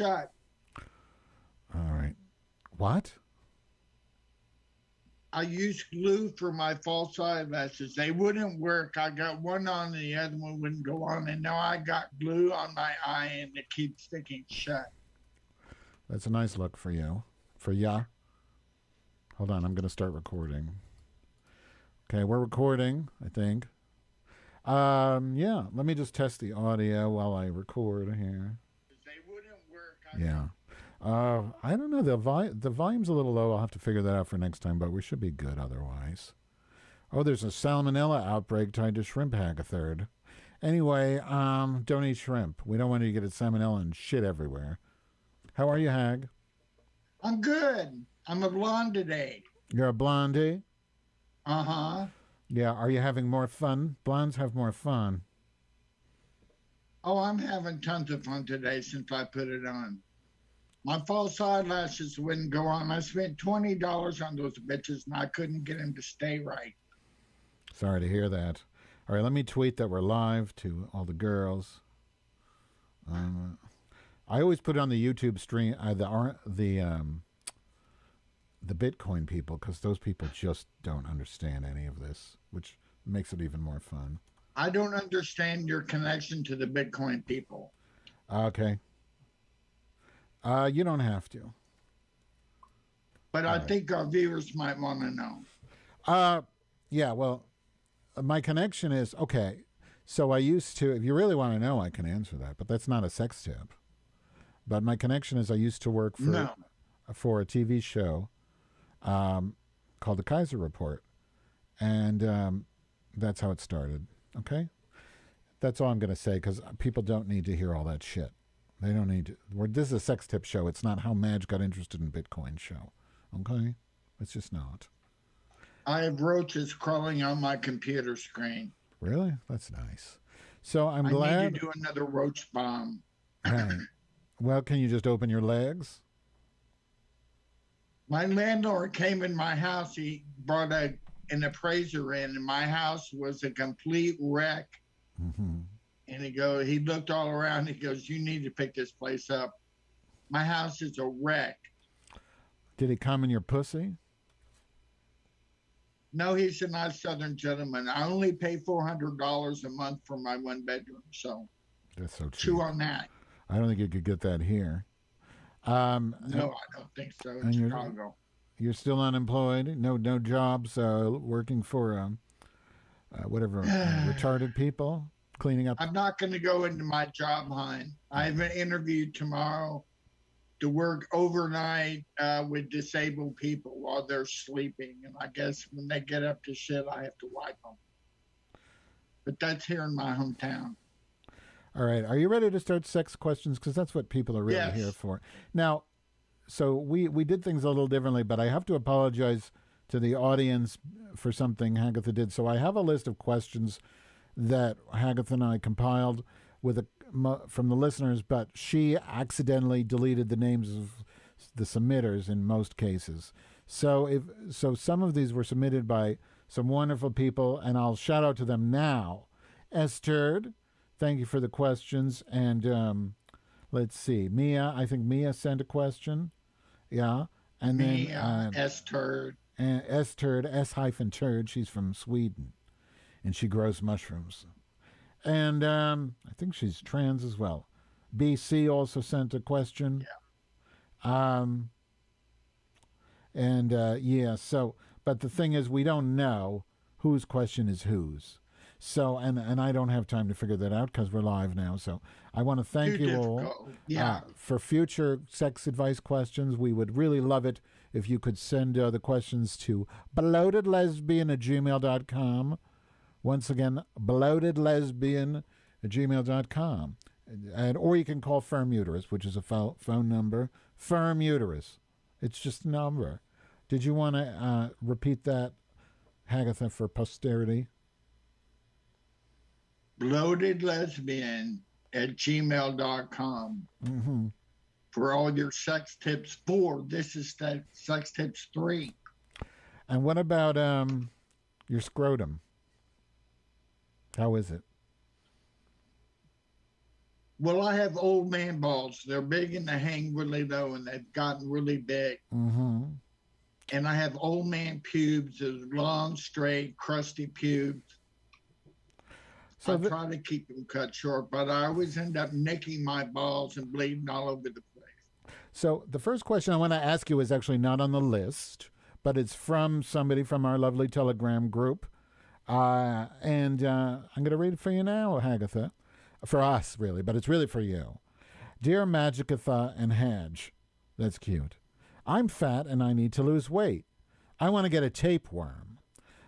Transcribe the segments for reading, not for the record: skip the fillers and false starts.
shut. All right. What? I used glue for my false eyelashes. They wouldn't work. I got one on and the other one wouldn't go on. And now I got glue on my eye and it keeps sticking shut. That's a nice look for you. For ya. Hold on, I'm going to start recording. Okay, we're recording, I think. Yeah, let me just test the audio while I record here. They wouldn't work. Yeah. I don't know. The volume's a little low. I'll have to figure that out for next time, but we should be good otherwise. Oh, there's a salmonella outbreak tied to shrimp Hagatha. Anyway, don't eat shrimp. We don't want you to get salmonella and shit everywhere. How are you, Hag? I'm good. I'm a blonde today. You're a blondie? Uh-huh. Yeah, are you having more fun? Blondes have more fun. Oh, I'm having tons of fun today since I put it on. My false eyelashes wouldn't go on. I spent $20 on those bitches and I couldn't get them to stay right. Sorry to hear that. All right, let me tweet that we're live to all the girls. I always put it on the YouTube stream, the Bitcoin people, because those people just don't understand any of this, which makes it even more fun. I don't understand your connection to the Bitcoin people. Okay. You don't have to. But I think our viewers might want to know. Yeah, well, my connection is, okay, so I used to, if you really want to know, I can answer that, but that's not a sex tip. But my connection is I used to work for a TV show called The Kaiser Report. And that's how it started. Okay? That's all I'm going to say, because people don't need to hear all that shit. They don't need to. This is a sex tip show. It's not how Madge got interested in Bitcoin show. Okay? It's just not. I have roaches crawling on my computer screen. Really? That's nice. So I'm glad. I need to do another roach bomb. Right. Well, can you just open your legs? My landlord came in my house. He brought an appraiser in, and my house was a complete wreck. Mm-hmm. And he looked all around. He goes, "You need to pick this place up. My house is a wreck." Did he come in your pussy? No, he's a nice Southern gentleman. I only pay $400 a month for my one bedroom. So that's so cheap. Chew on that. I don't think you could get that here. No, I don't think so. In Chicago. You're still unemployed. No jobs. Working for whatever retarded people. Cleaning up. I'm not going to go into my job hunt. I have an interview tomorrow to work overnight with disabled people while they're sleeping. And I guess when they get up to shit, I have to wipe them. But that's here in my hometown. All right. Are you ready to start sex questions? Because that's what people are really here for. Now, so we did things a little differently, but I have to apologize to the audience for something Hagatha did. So I have a list of questions that Hagatha and I compiled from the listeners, but she accidentally deleted the names of the submitters in most cases. So some of these were submitted by some wonderful people, and I'll shout out to them now. Esther, thank you for the questions. And let's see, Mia, I think Mia sent a question. Yeah. And Mia, then Esther. Esther, S-turd, she's from Sweden. And she grows mushrooms. And I think she's trans as well. BC also sent a question. Yeah. But the thing is, we don't know whose question is whose. So, and I don't have time to figure that out because we're live now. So I want to thank you all. For future sex advice questions. We would really love it if you could send the questions to bloatedlesbian@gmail.com. Once again, bloatedlesbian@gmail.com. Or you can call Firm Uterus, which is a phone number. Firm Uterus. It's just a number. Did you want to repeat that, Hagatha, for posterity? bloatedlesbian@gmail.com. Mm-hmm. For all your sex tips 4. This is sex tips 3. And what about your scrotum? How is it? Well, I have old man balls. They're big and they hang really low, and they've gotten really big. Mm-hmm. And I have old man pubes, those long, straight, crusty pubes. So I try to keep them cut short, but I always end up nicking my balls and bleeding all over the place. So the first question I want to ask you is actually not on the list, but it's from somebody from our lovely Telegram group. And I'm going to read it for you now, Hagatha. For us, really, but it's really for you. Dear Hagatha and Hadge, that's cute. I'm fat and I need to lose weight. I want to get a tapeworm.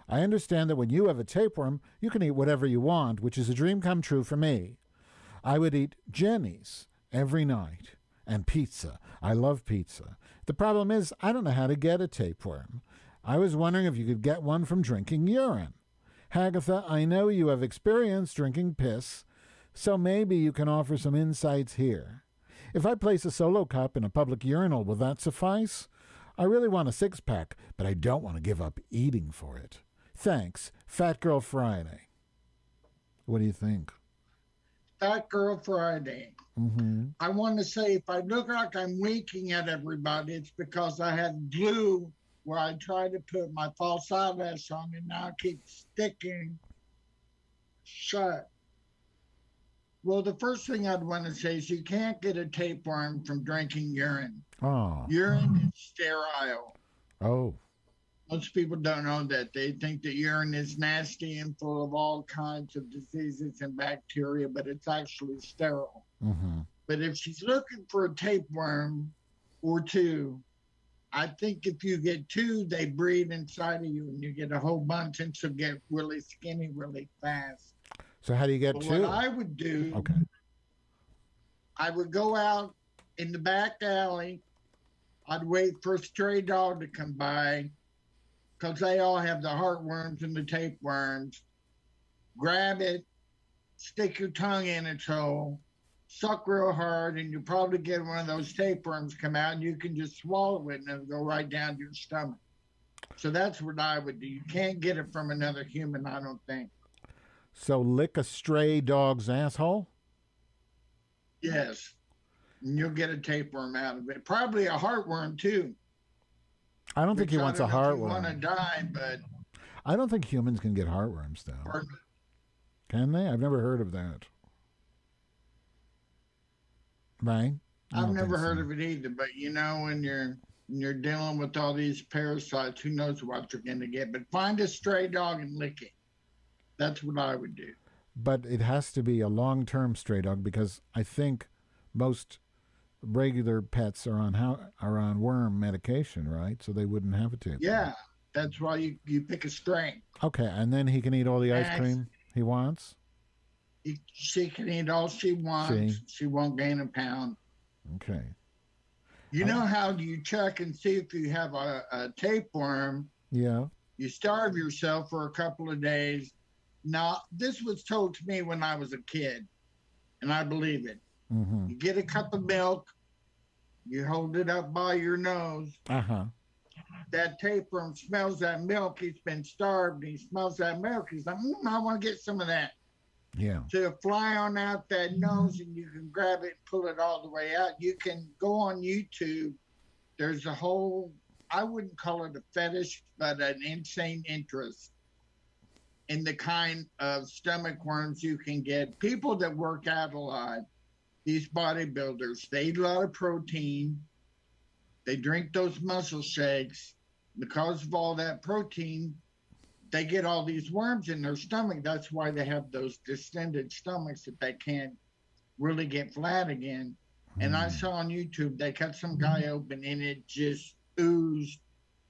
I understand that when you have a tapeworm, you can eat whatever you want, which is a dream come true for me. I would eat Jenny's every night. And pizza. I love pizza. The problem is, I don't know how to get a tapeworm. I was wondering if you could get one from drinking urine. Hagatha, I know you have experience drinking piss, so maybe you can offer some insights here. If I place a solo cup in a public urinal, will that suffice? I really want a six-pack, but I don't want to give up eating for it. Thanks, Fat Girl Friday. What do you think? Fat Girl Friday. Mm-hmm. I want to say if I look like I'm winking at everybody, it's because I had glue where I tried to put my false eyelash on and now it keeps sticking shut. Well, the first thing I'd want to say is you can't get a tapeworm from drinking urine. Oh. Urine is sterile. Oh. Most people don't know that. They think that urine is nasty and full of all kinds of diseases and bacteria, but it's actually sterile. Mm-hmm. But if she's looking for a tapeworm or two, I think if you get two, they breed inside of you and you get a whole bunch and she'll get really skinny really fast. So how do you get two? What I would do, okay, I would go out in the back alley. I'd wait for a stray dog to come by because they all have the heartworms and the tapeworms. Grab it, stick your tongue in its hole, suck real hard, and you'll probably get one of those tapeworms come out, and you can just swallow it, and it'll go right down to your stomach. So that's what I would do. You can't get it from another human, I don't think. So lick a stray dog's asshole? Yes. And you'll get a tapeworm out of it. Probably a heartworm, too. I don't think he wants a heartworm. You want to die, but... I don't think humans can get heartworms, though. Can they? I've never heard of that. Right? I've never heard of it either, but you know, when you're dealing with all these parasites, who knows what you're going to get. But find a stray dog and lick it. That's what I would do. But it has to be a long-term stray dog because I think most regular pets are on worm medication, right? So they wouldn't have a tapeworm. Yeah, that's why you pick a strain. Okay, and then he can eat all the ice cream he wants? She can eat all she wants. She won't gain a pound. Okay. You know how you check and see if you have a tapeworm? Yeah. You starve yourself for a couple of days. Now, this was told to me when I was a kid, and I believe it. Mm-hmm. You get a cup of milk, you hold it up by your nose. Uh-huh. That tapeworm smells that milk. He's been starved. He smells that milk. He's like, I want to get some of that. Yeah. To fly on out that nose and you can grab it and pull it all the way out. You can go on YouTube. There's a whole, I wouldn't call it a fetish, but an insane interest in the kind of stomach worms you can get. People that work out a lot, these bodybuilders, they eat a lot of protein. They drink those muscle shakes. Because of all that protein, they get all these worms in their stomach. That's why they have those distended stomachs that they can't really get flat again. And I saw on YouTube, they cut some guy open and it just oozed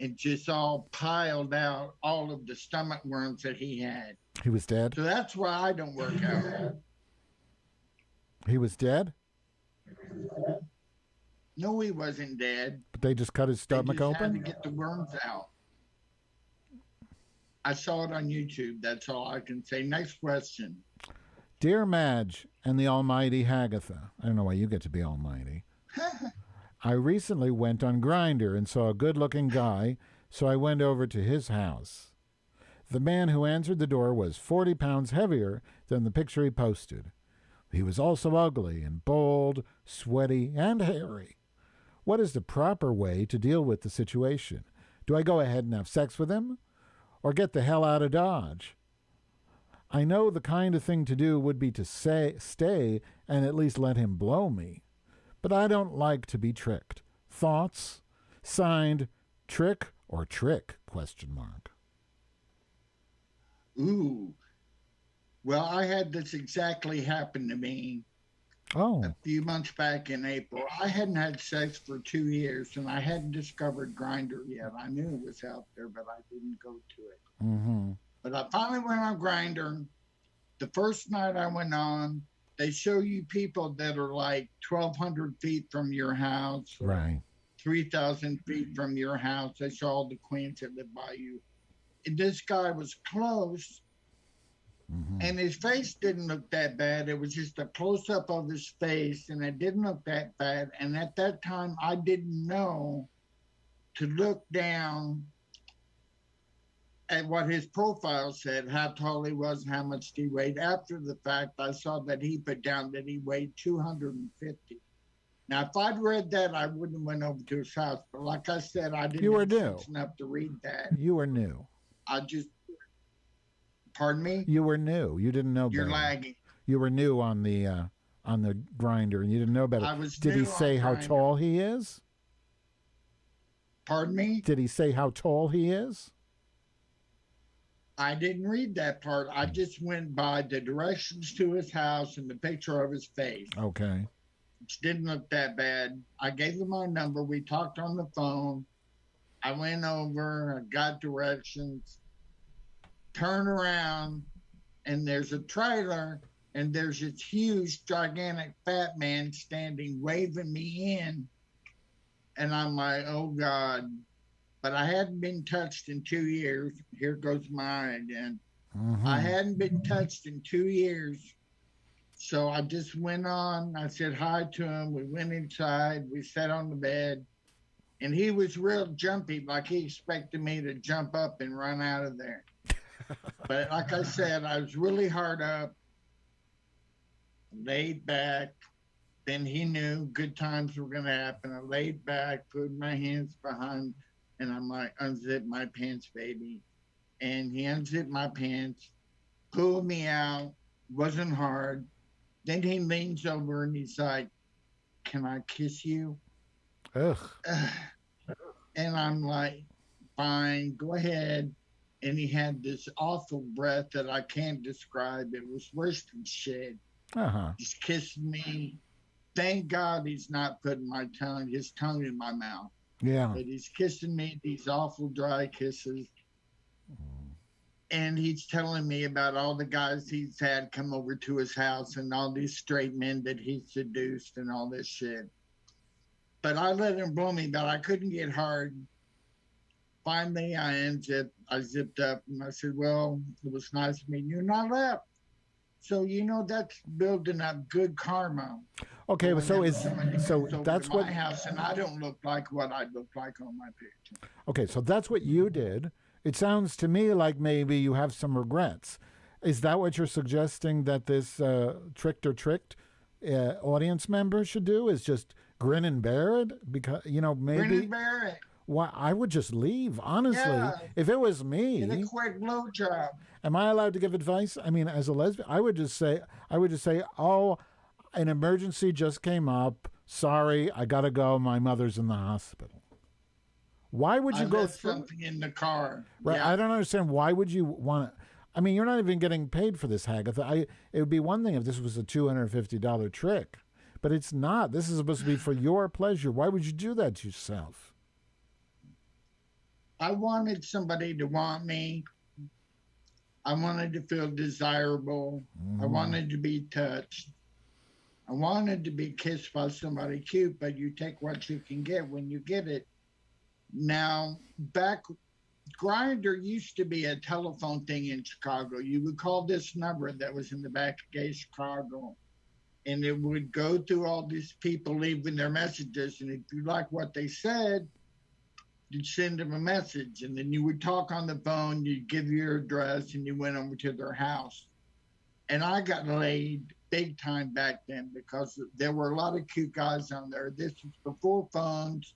and just all piled out all of the stomach worms that he had. He was dead? So that's why I don't work out. He was dead? No, he wasn't dead. But they just cut his stomach open? Had to get the worms out. I saw it on YouTube. That's all I can say. Next question. Dear Madge and the almighty Hagatha. I don't know why you get to be almighty. I recently went on Grindr and saw a good-looking guy, so I went over to his house. The man who answered the door was 40 pounds heavier than the picture he posted. He was also ugly and bold, sweaty, and hairy. What is the proper way to deal with the situation? Do I go ahead and have sex with him? Or get the hell out of Dodge? I know the kind of thing to do would be to stay and at least let him blow me. But I don't like to be tricked. Thoughts? Signed, Trick or Trick? ? Ooh. Well, I had this exactly happen to me Oh. a few months back in April. I hadn't had sex for 2 years, and I hadn't discovered Grindr yet. I knew it was out there, but I didn't go to it. Mm-hmm. But I finally went on Grindr. The first night I went on, they show you people that are like 1,200 feet from your house, Right. 3,000 feet from your house. They show all the queens that live by you. And this guy was close, and his face didn't look that bad. It was just a close-up of his face, and it didn't look that bad. And at that time, I didn't know to look down at what his profile said, how tall he was, how much he weighed. After the fact, I saw that he put down that he weighed 250. Now, if I'd read that, I wouldn't have went over to his house. But like I said, I didn't have sense enough to read that. You were new. Pardon me? You were new. You didn't know better. You're lagging. You were new on the Grindr, and you didn't know better. Did he say how tall he is? Pardon me? Did he say how tall he is? I didn't read that part. I just went by the directions to his house and the picture of his face. Okay. Which didn't look that bad. I gave him my number. We talked on the phone. I went over. I got directions. Turn around, and there's a trailer, and there's this huge, gigantic, fat man standing, waving me in. And I'm like, oh, God. But I hadn't been touched in 2 years. Here goes my eye again. I hadn't been touched in 2 years. So I just went on. I said hi to him. We went inside. We sat on the bed. And he was real jumpy, like he expected me to jump up and run out of there. But like I said, I was really hard up, laid back. Then he knew good times were going to happen. I laid back, put my hands behind, and I'm like, unzip my pants, baby. And he unzipped my pants, pulled me out, wasn't hard. Then he leans over and he's like, can I kiss you? Ugh. And I'm like, fine, go ahead. And he had this awful breath that I can't describe. It was worse than shit. He's kissing me. Thank God he's not putting his tongue in my mouth. Yeah. But he's kissing me, these awful dry kisses. And he's telling me about all the guys he's had come over to his house and all these straight men that he seduced and all this shit. But I let him blow me, but I couldn't get hard. Finally, I zipped up, and I said, well, it was nice meeting you, and I left. So, that's building up good karma. Okay, so that's what my house, and I don't look like what I look like on my picture. Okay, so that's what you did. It sounds to me like maybe you have some regrets. Is that what you're suggesting that this tricked audience member should do? Is just grin and bear it? Because maybe grin and bear it. Why, I would just leave, honestly. Yeah. If it was me. Get a quick blowjob. Am I allowed to give advice? I mean, as a lesbian, I would just say, oh, an emergency just came up. Sorry, I got to go. My mother's in the hospital. Why would you go through something in the car? Right. Yeah. I don't understand. Why would you want to? I mean, you're not even getting paid for this, Hagatha. It would be one thing if this was a $250 trick, but it's not. This is supposed to be for your pleasure. Why would you do that to yourself? I wanted somebody to want me. I wanted to feel desirable. I wanted to be touched. I wanted to be kissed by somebody cute, but you take what you can get when you get it. Now, Grindr used to be a telephone thing in Chicago. You would call this number that was in the back of Gay Chicago, and it would go through all these people leaving their messages, and if you like what they said, you'd send them a message, and then you would talk on the phone, you'd give your address, and you went over to their house. And I got laid big time back then because there were a lot of cute guys on there. This was before phones,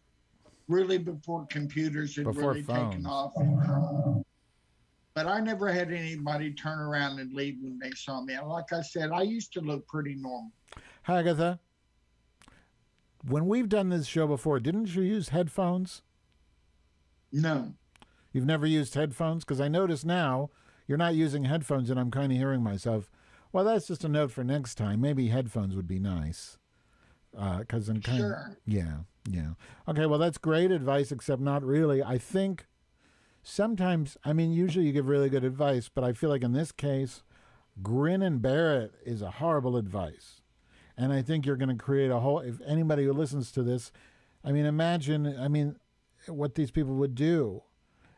really before computers had really taken off. But I never had anybody turn around and leave when they saw me. And like I said, I used to look pretty normal. Hagatha, when we've done this show before, didn't you use headphones? No. You've never used headphones? Because I notice now you're not using headphones, and I'm kind of hearing myself. Well, that's just a note for next time. Maybe headphones would be nice. Because I'm kind of... Yeah. Okay, well, that's great advice, except not really. I think sometimes, I mean, usually you give really good advice, but I feel like in this case, grin and bear it is a horrible advice. And I think you're going to create a whole... If anybody who listens to this, I mean, imagine, what these people would do.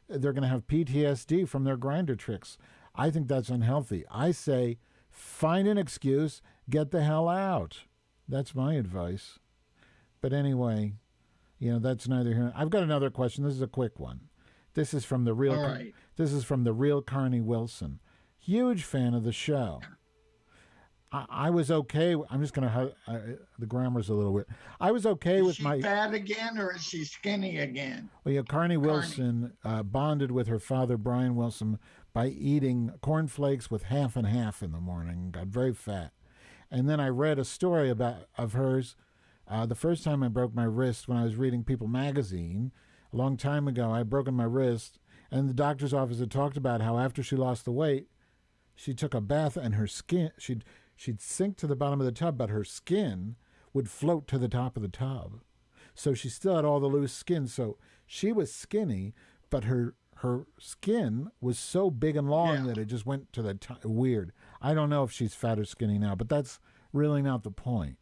They're going to have PTSD from their grinder tricks. I think that's unhealthy. I say, find an excuse, get the hell out. That's my advice. But anyway, that's neither here. I've got another question. This is a quick one. This is from the real. All right. This is from the real Carney Wilson. Huge fan of the show. I was okay. I'm just gonna. The grammar's a little weird. I was okay with my. Is she fat again, or is she skinny again? Well, yeah, Carney Wilson bonded with her father, Brian Wilson, by eating cornflakes with half and half in the morning. Got very fat, and then I read a story of hers. The first time I broke my wrist when I was reading People magazine, a long time ago, I had broken my wrist, and the doctor's office had talked about how after she lost the weight, she took a bath and her skin she'd sink to the bottom of the tub, but her skin would float to the top of the tub. So she still had all the loose skin. So she was skinny, but her skin was so big and long that it just went to the top. Weird. I don't know if she's fat or skinny now, but that's really not the point.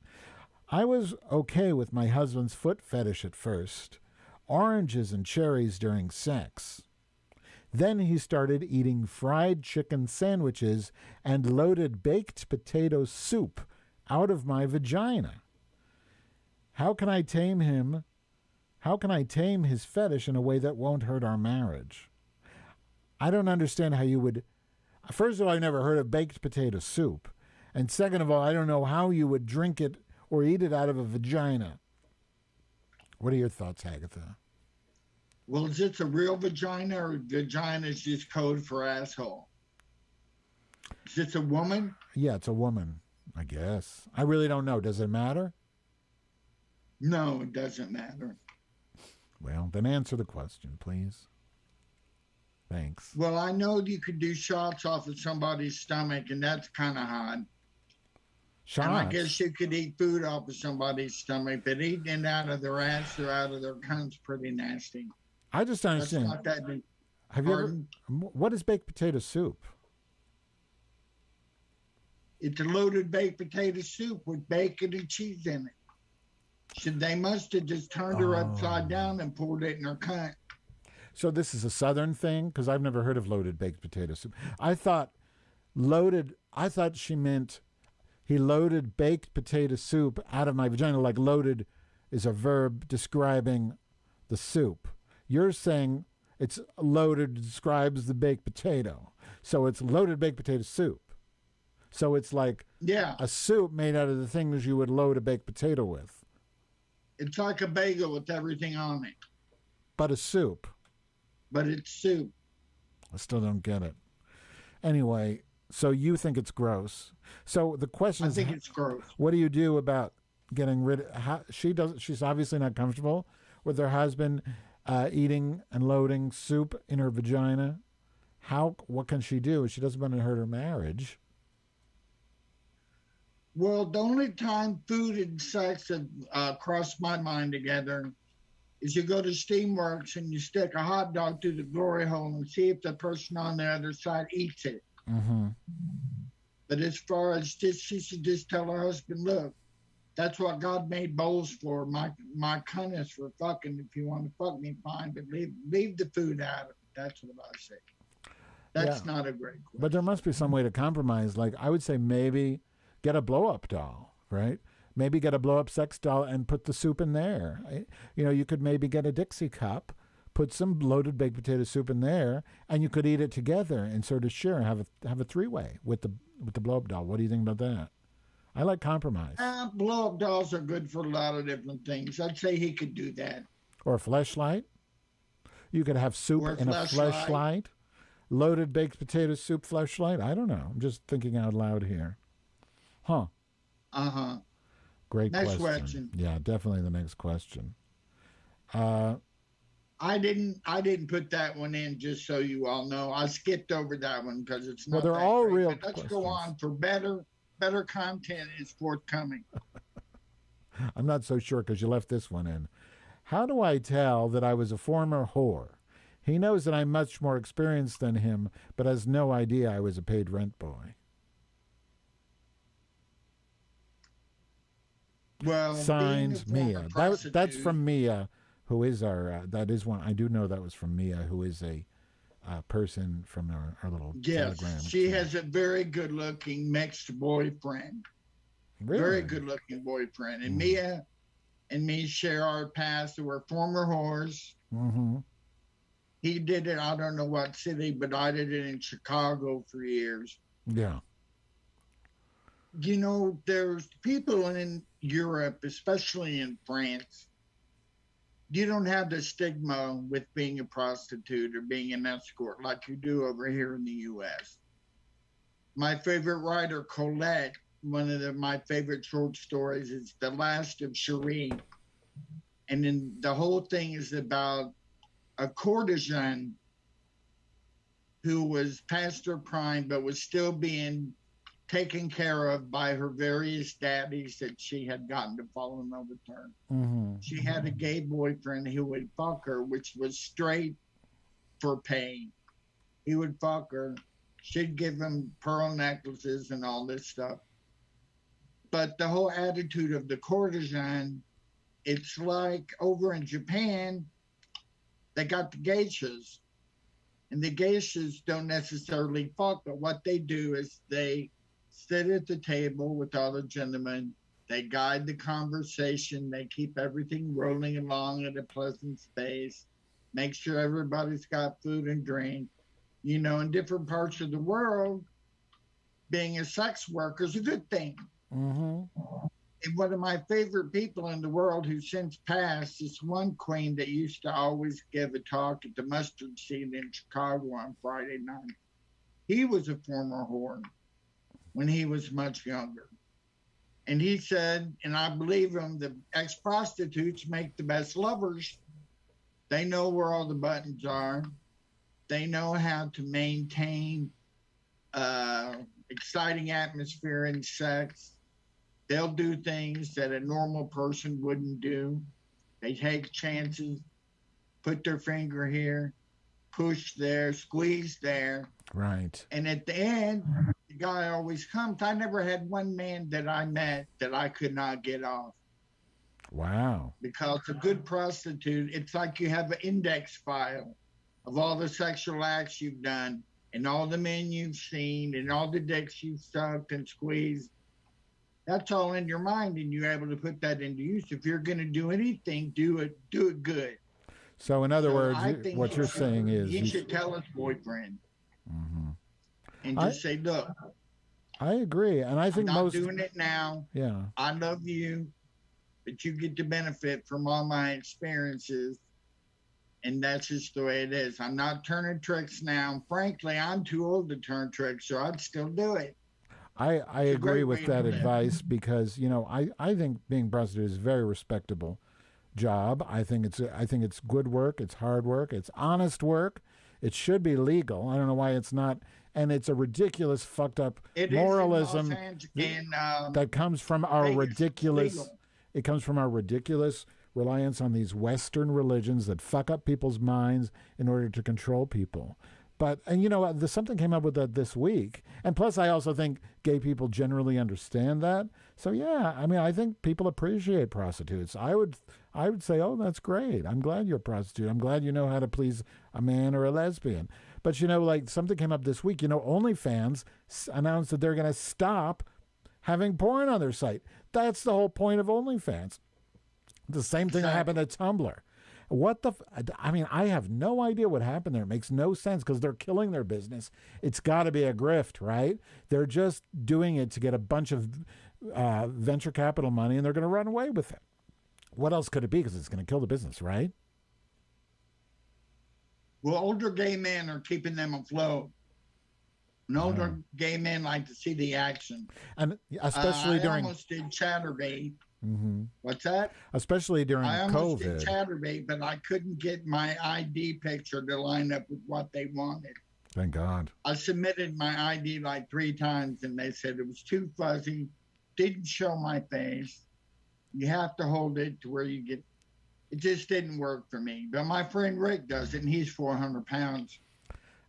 I was okay with my husband's foot fetish at first. Oranges and cherries during sex. Then he started eating fried chicken sandwiches and loaded baked potato soup out of my vagina. How can I tame him? How can I tame his fetish in a way that won't hurt our marriage? I don't understand how you would... First of all, I never heard of baked potato soup. And second of all, I don't know how you would drink it or eat it out of a vagina. What are your thoughts, Hagatha? Well, is it a real vagina, or vagina is just code for asshole? Is this a woman? Yeah, it's a woman, I guess. I really don't know. Does it matter? No, it doesn't matter. Well, then answer the question, please. Thanks. Well, I know you could do shots off of somebody's stomach, and that's kind of hot. Shots? And I guess you could eat food off of somebody's stomach, but eating it out of their ass or out of their cunt's pretty nasty. I just don't understand. Not that big. Have you ever? What is baked potato soup? It's a loaded baked potato soup with bacon and cheese in it. They must have just turned her upside down and poured it in her cunt. So this is a Southern thing? Because I've never heard of loaded baked potato soup. I thought she meant he loaded baked potato soup out of my vagina, like loaded is a verb describing the soup. You're saying it's loaded describes the baked potato. So it's loaded baked potato soup. So it's like a soup made out of the things you would load a baked potato with. It's like a bagel with everything on it. But a soup. But it's soup. I still don't get it. Anyway, so you think it's gross. So the question is, I think it's gross. What do you do about getting rid of... She's obviously not comfortable with her husband eating and loading soup in her vagina. What can she do? She doesn't want to hurt her marriage. Well, the only time food and sex have crossed my mind together is you go to Steamworks and you stick a hot dog through the glory hole and see if the person on the other side eats it. Mm-hmm. But as far as this, she should just tell her husband, look, that's what God made bowls for. My cunt is for fucking. If you want to fuck me, fine, but leave the food out of it. That's what I say. That's not a great question. But there must be some way to compromise. Like, I would say maybe get a blow-up doll, right? Maybe get a blow-up sex doll and put the soup in there. You could maybe get a Dixie cup, put some loaded baked potato soup in there, and you could eat it together and sort of share and have a three-way with the blow-up doll. What do you think about that? I like compromise. Blow-up dolls are good for a lot of different things. I'd say he could do that. Or a fleshlight. You could have soup in a fleshlight. Loaded baked potato soup fleshlight. I don't know. I'm just thinking out loud here. Huh. Uh-huh. Great next question. Yeah, definitely the next question. I didn't put that one in just so you all know. I skipped over that one because it's not. Well, they're all great, real. Let's questions. go on for better content is forthcoming. I'm not so sure because you left this one in. How do I tell that I was a former whore? He knows that I'm much more experienced than him, but has no idea I was a paid rent boy. Well, signs Mia. That's from Mia, who is our. That is one. I do know that was from Mia, who is a person from our little Telegram. She has a very good-looking mixed boyfriend. Really? Very good-looking boyfriend. And Mia and me share our past. We're former whores. Mm-hmm. He did it, I don't know what city, but I did it in Chicago for years. Yeah. You know, there's people in Europe, especially in France, you don't have the stigma with being a prostitute or being an escort like you do over here in the U.S. My favorite writer, Colette, one of my favorite short stories is The Last of Cherie. And then the whole thing is about a courtesan who was past her prime but was still being taken care of by her various daddies that she had gotten to fall in love with her. Mm-hmm. She had a gay boyfriend who would fuck her, which was straight for pay. He would fuck her. She'd give him pearl necklaces and all this stuff. But the whole attitude of the courtesan, it's like over in Japan, they got the geishas. And the geishas don't necessarily fuck, but what they do is they sit at the table with all the gentlemen. They guide the conversation. They keep everything rolling along at a pleasant pace. Make sure everybody's got food and drink. You know, in different parts of the world, being a sex worker is a good thing. Mm-hmm. And one of my favorite people in the world who's since passed is one queen that used to always give a talk at the Mustard Seed in Chicago on Friday night. He was a former whore when he was much younger. And he said, and I believe him, the ex-prostitutes make the best lovers. They know where all the buttons are. They know how to maintain exciting atmosphere in sex. They'll do things that a normal person wouldn't do. They take chances, put their finger here, push there, squeeze there. Right. And at the end, the guy always comes. I never had one man that I met that I could not get off. Wow. Because a good prostitute, it's like you have an index file of all the sexual acts you've done and all the men you've seen and all the dicks you've sucked and squeezed. That's all in your mind, and you're able to put that into use. If you're going to do anything, do it good. So, in other words, what you're saying is he should tell his boyfriend and just say, "Look, I agree, and I think I'm not most doing it now. Yeah, I love you, but you get to benefit from all my experiences, and that's just the way it is. I'm not turning tricks now. Frankly, I'm too old to turn tricks, so I'd still do it." I agree with that advice because, you know, I think being prostitute is a very respectable job. I think it's good work, it's hard work, it's honest work. It should be legal. I don't know why it's not, and it's a ridiculous fucked up moralism that comes from our ridiculous it comes from our ridiculous reliance on these Western religions that fuck up people's minds in order to control people. But, and you know, something came up with that this week. And plus, I also think gay people generally understand that. So, yeah, I mean, I think people appreciate prostitutes. I would say, oh, that's great. I'm glad you're a prostitute. I'm glad you know how to please a man or a lesbian. But, you know, like something came up this week. You know, OnlyFans announced that they're going to stop having porn on their site. That's the whole point of OnlyFans. The same thing that happened at Tumblr. I mean, I have no idea what happened there. It makes no sense because they're killing their business. It's got to be a grift, right? They're just doing it to get a bunch of venture capital money, and they're going to run away with it. What else could it be? Because it's going to kill the business, right? Well, older gay men are keeping them afloat. And older gay men like to see the action. And especially during... I almost did Chatterbait. Mm-hmm. What's that? Especially during COVID. I almost did Chatterbait, but I couldn't get my ID picture to line up with what they wanted. Thank God. I submitted my ID like 3 times, and they said it was too fuzzy, didn't show my face. You have to hold it to where you get... It just didn't work for me. But my friend Rick does it, and he's 400 pounds.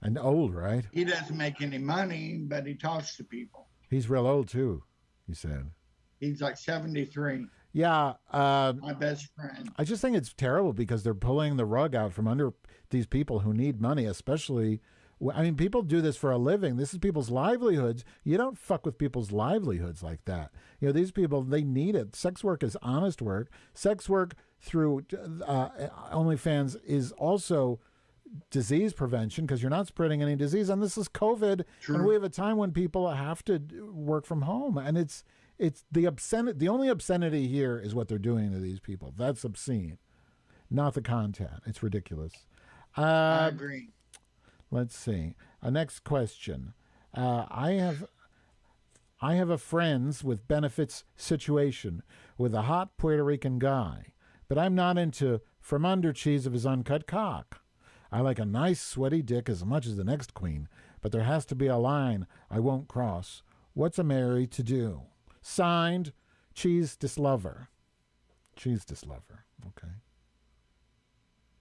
And old, right? He doesn't make any money, but he talks to people. He's real old, too, you said. He's like 73. Yeah. My best friend. I just think it's terrible because they're pulling the rug out from under these people who need money, especially... I mean, people do this for a living. This is people's livelihoods. You don't fuck with people's livelihoods like that. You know, these people, they need it. Sex work is honest work. Sex work through OnlyFans is also disease prevention because you're not spreading any disease. And this is COVID. True. And we have a time when people have to work from home. And it's the only obscenity here is what they're doing to these people. That's obscene, not the content. It's ridiculous. I agree. Let's see. Next question. I have a friends with benefits situation with a hot Puerto Rican guy, but I'm not into from under cheese of his uncut cock. I like a nice sweaty dick as much as the next queen, but there has to be a line I won't cross. What's a Mary to do? Signed, Cheese Dislover. Cheese Dislover. Okay.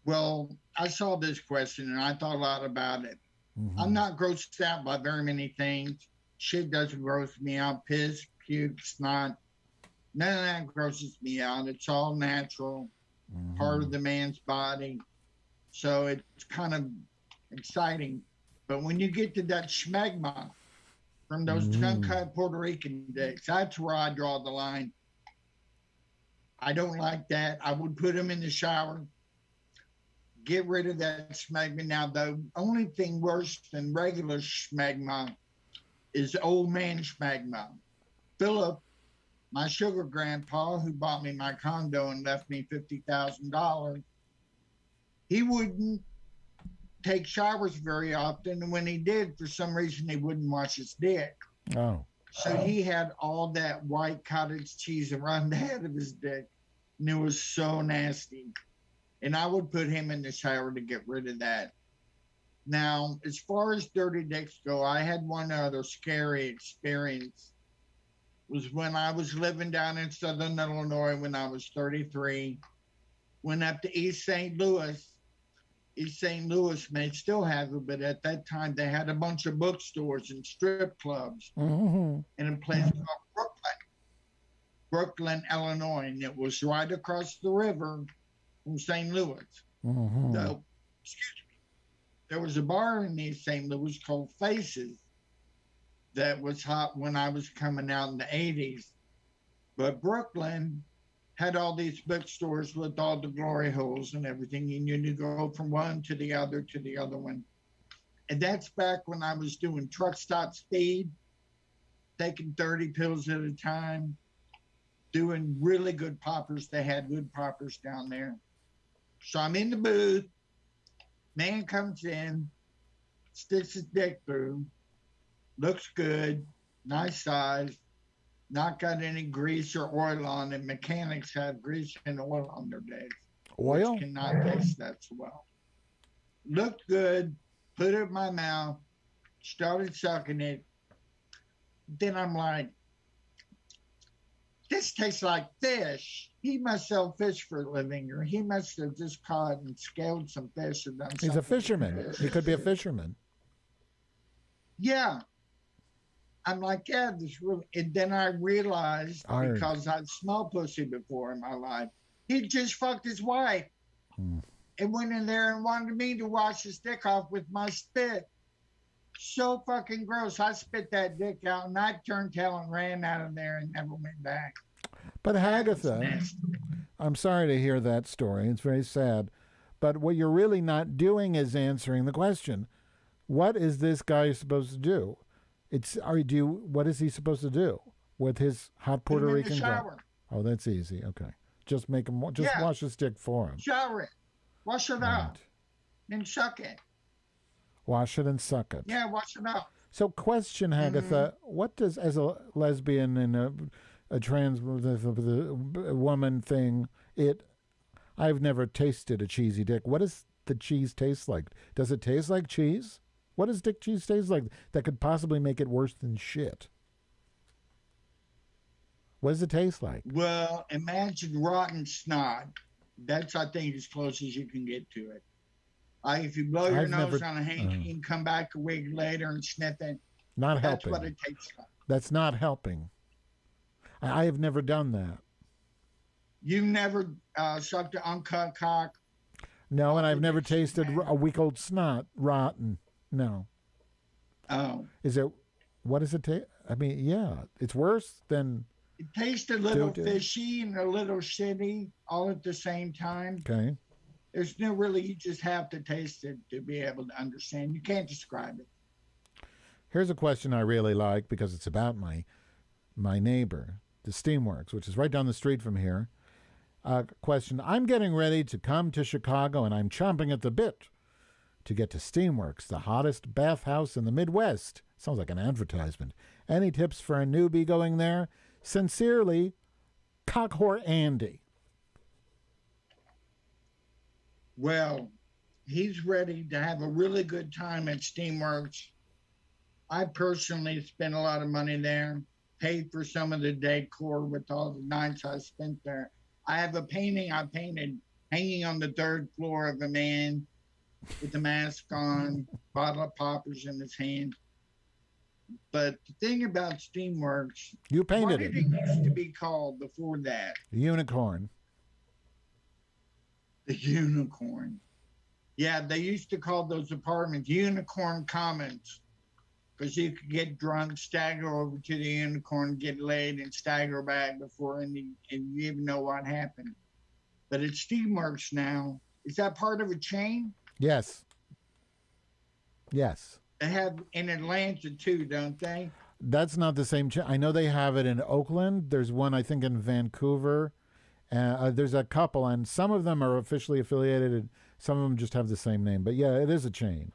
Well, I saw this question and I thought a lot about it. Mm-hmm. I'm not grossed out by very many things. Shit doesn't gross me out. Piss, puke, snot. None of that grosses me out. It's all natural, part of the man's body. So it's kind of exciting. But when you get to that schmegma from those uncut Puerto Rican dicks, that's where I draw the line. I don't like that. I would put them in the shower. Get rid of that schmegma. Now, the only thing worse than regular schmegma is old man schmegma. Philip, my sugar grandpa, who bought me my condo and left me $50,000, he wouldn't take showers very often. And when he did, for some reason, he wouldn't wash his dick. Oh. So he had all that white cottage cheese around the head of his dick. And it was so nasty. And I would put him in the shower to get rid of that. Now, as far as dirty dicks go, I had one other scary experience. It was when I was living down in Southern Illinois when I was 33. Went up to East St. Louis. East St. Louis may still have it, but at that time they had a bunch of bookstores and strip clubs in a place called Brooklyn, Illinois. And it was right across the river from St. Louis. So, excuse me. There was a bar in East St. Louis called Faces that was hot when I was coming out in the 80s. But Brooklyn had all these bookstores with all the glory holes and everything. And you go from one to the other one. And that's back when I was doing truck stop speed, taking 30 pills at a time, doing really good poppers. They had good poppers down there. So I'm in the booth. Man comes in, sticks his dick through, looks good, nice size, not got any grease or oil on it. Mechanics have grease and oil on their days. Oil? Which cannot taste that so well. Looked good, put it in my mouth, started sucking it. Then I'm like, this tastes like fish. He must sell fish for a living, or he must have just caught and scaled some fish or done something. He's a fisherman. He could be a fisherman. Yeah. I'm like, yeah, this really. And then I realized, because I'd smelled pussy before in my life, he just fucked his wife and went in there and wanted me to wash his dick off with my spit. So fucking gross. I spit that dick out and I turned tail and ran out of there and never went back. But Hagatha, I'm sorry to hear that story. It's very sad. But what you're really not doing is answering the question. What is this guy supposed to do? What is he supposed to do? with his hot Puerto Put him in the Rican shower. Oh, that's easy. Okay. Just make him, just wash his dick for him. Shower it. Wash it out. Then suck it. Wash it and suck it. Yeah, wash it out. So, question, Hagatha, what does, as a lesbian and a trans woman thing, I've never tasted a cheesy dick. What does the cheese taste like? Does it taste like cheese? What does dick cheese taste like that could possibly make it worse than shit? What does it taste like? Well, imagine rotten snot. That's, I think, as close as you can get to it. If you blow your nose on a hanky and come back a week later and sniff it, not that's helping. what it tastes like. That's not helping. I have never done that. You never sucked an uncut cock? No, and I've never tasted a week-old snot rotten. No. Oh. Is it, what does it taste? I mean, yeah, it's worse than... It tastes a little fishy and a little shitty all at the same time. Okay. There's no really, you just have to taste it to be able to understand. You can't describe it. Here's a question I really like because it's about my neighbor, the Steamworks, which is right down the street from here. Question, I'm getting ready to come to Chicago and I'm chomping at the bit to get to Steamworks, the hottest bathhouse in the Midwest. Sounds like an advertisement. Any tips for a newbie going there? Sincerely, Cockhore Andy. Well, he's ready to have a really good time at Steamworks. I personally spent a lot of money there, paid for some of the decor with all the nights I spent there. I have a painting I painted hanging on the third floor of a man with a mask on, bottle of poppers in his hand. But the thing about Steamworks, you painted what did it used to be called before that? Unicorn. The Unicorn. Yeah, they used to call those apartments Unicorn Commons because you could get drunk, stagger over to the Unicorn, get laid, and stagger back before you even know what happened. But it's Steamworks now. Is that part of a chain? Yes. Yes. They have in Atlanta too, don't they? That's not the same chain. I know they have it in Oakland. There's one, I think, in Vancouver. There's a couple, and some of them are officially affiliated, and some of them just have the same name. But yeah, it is a chain.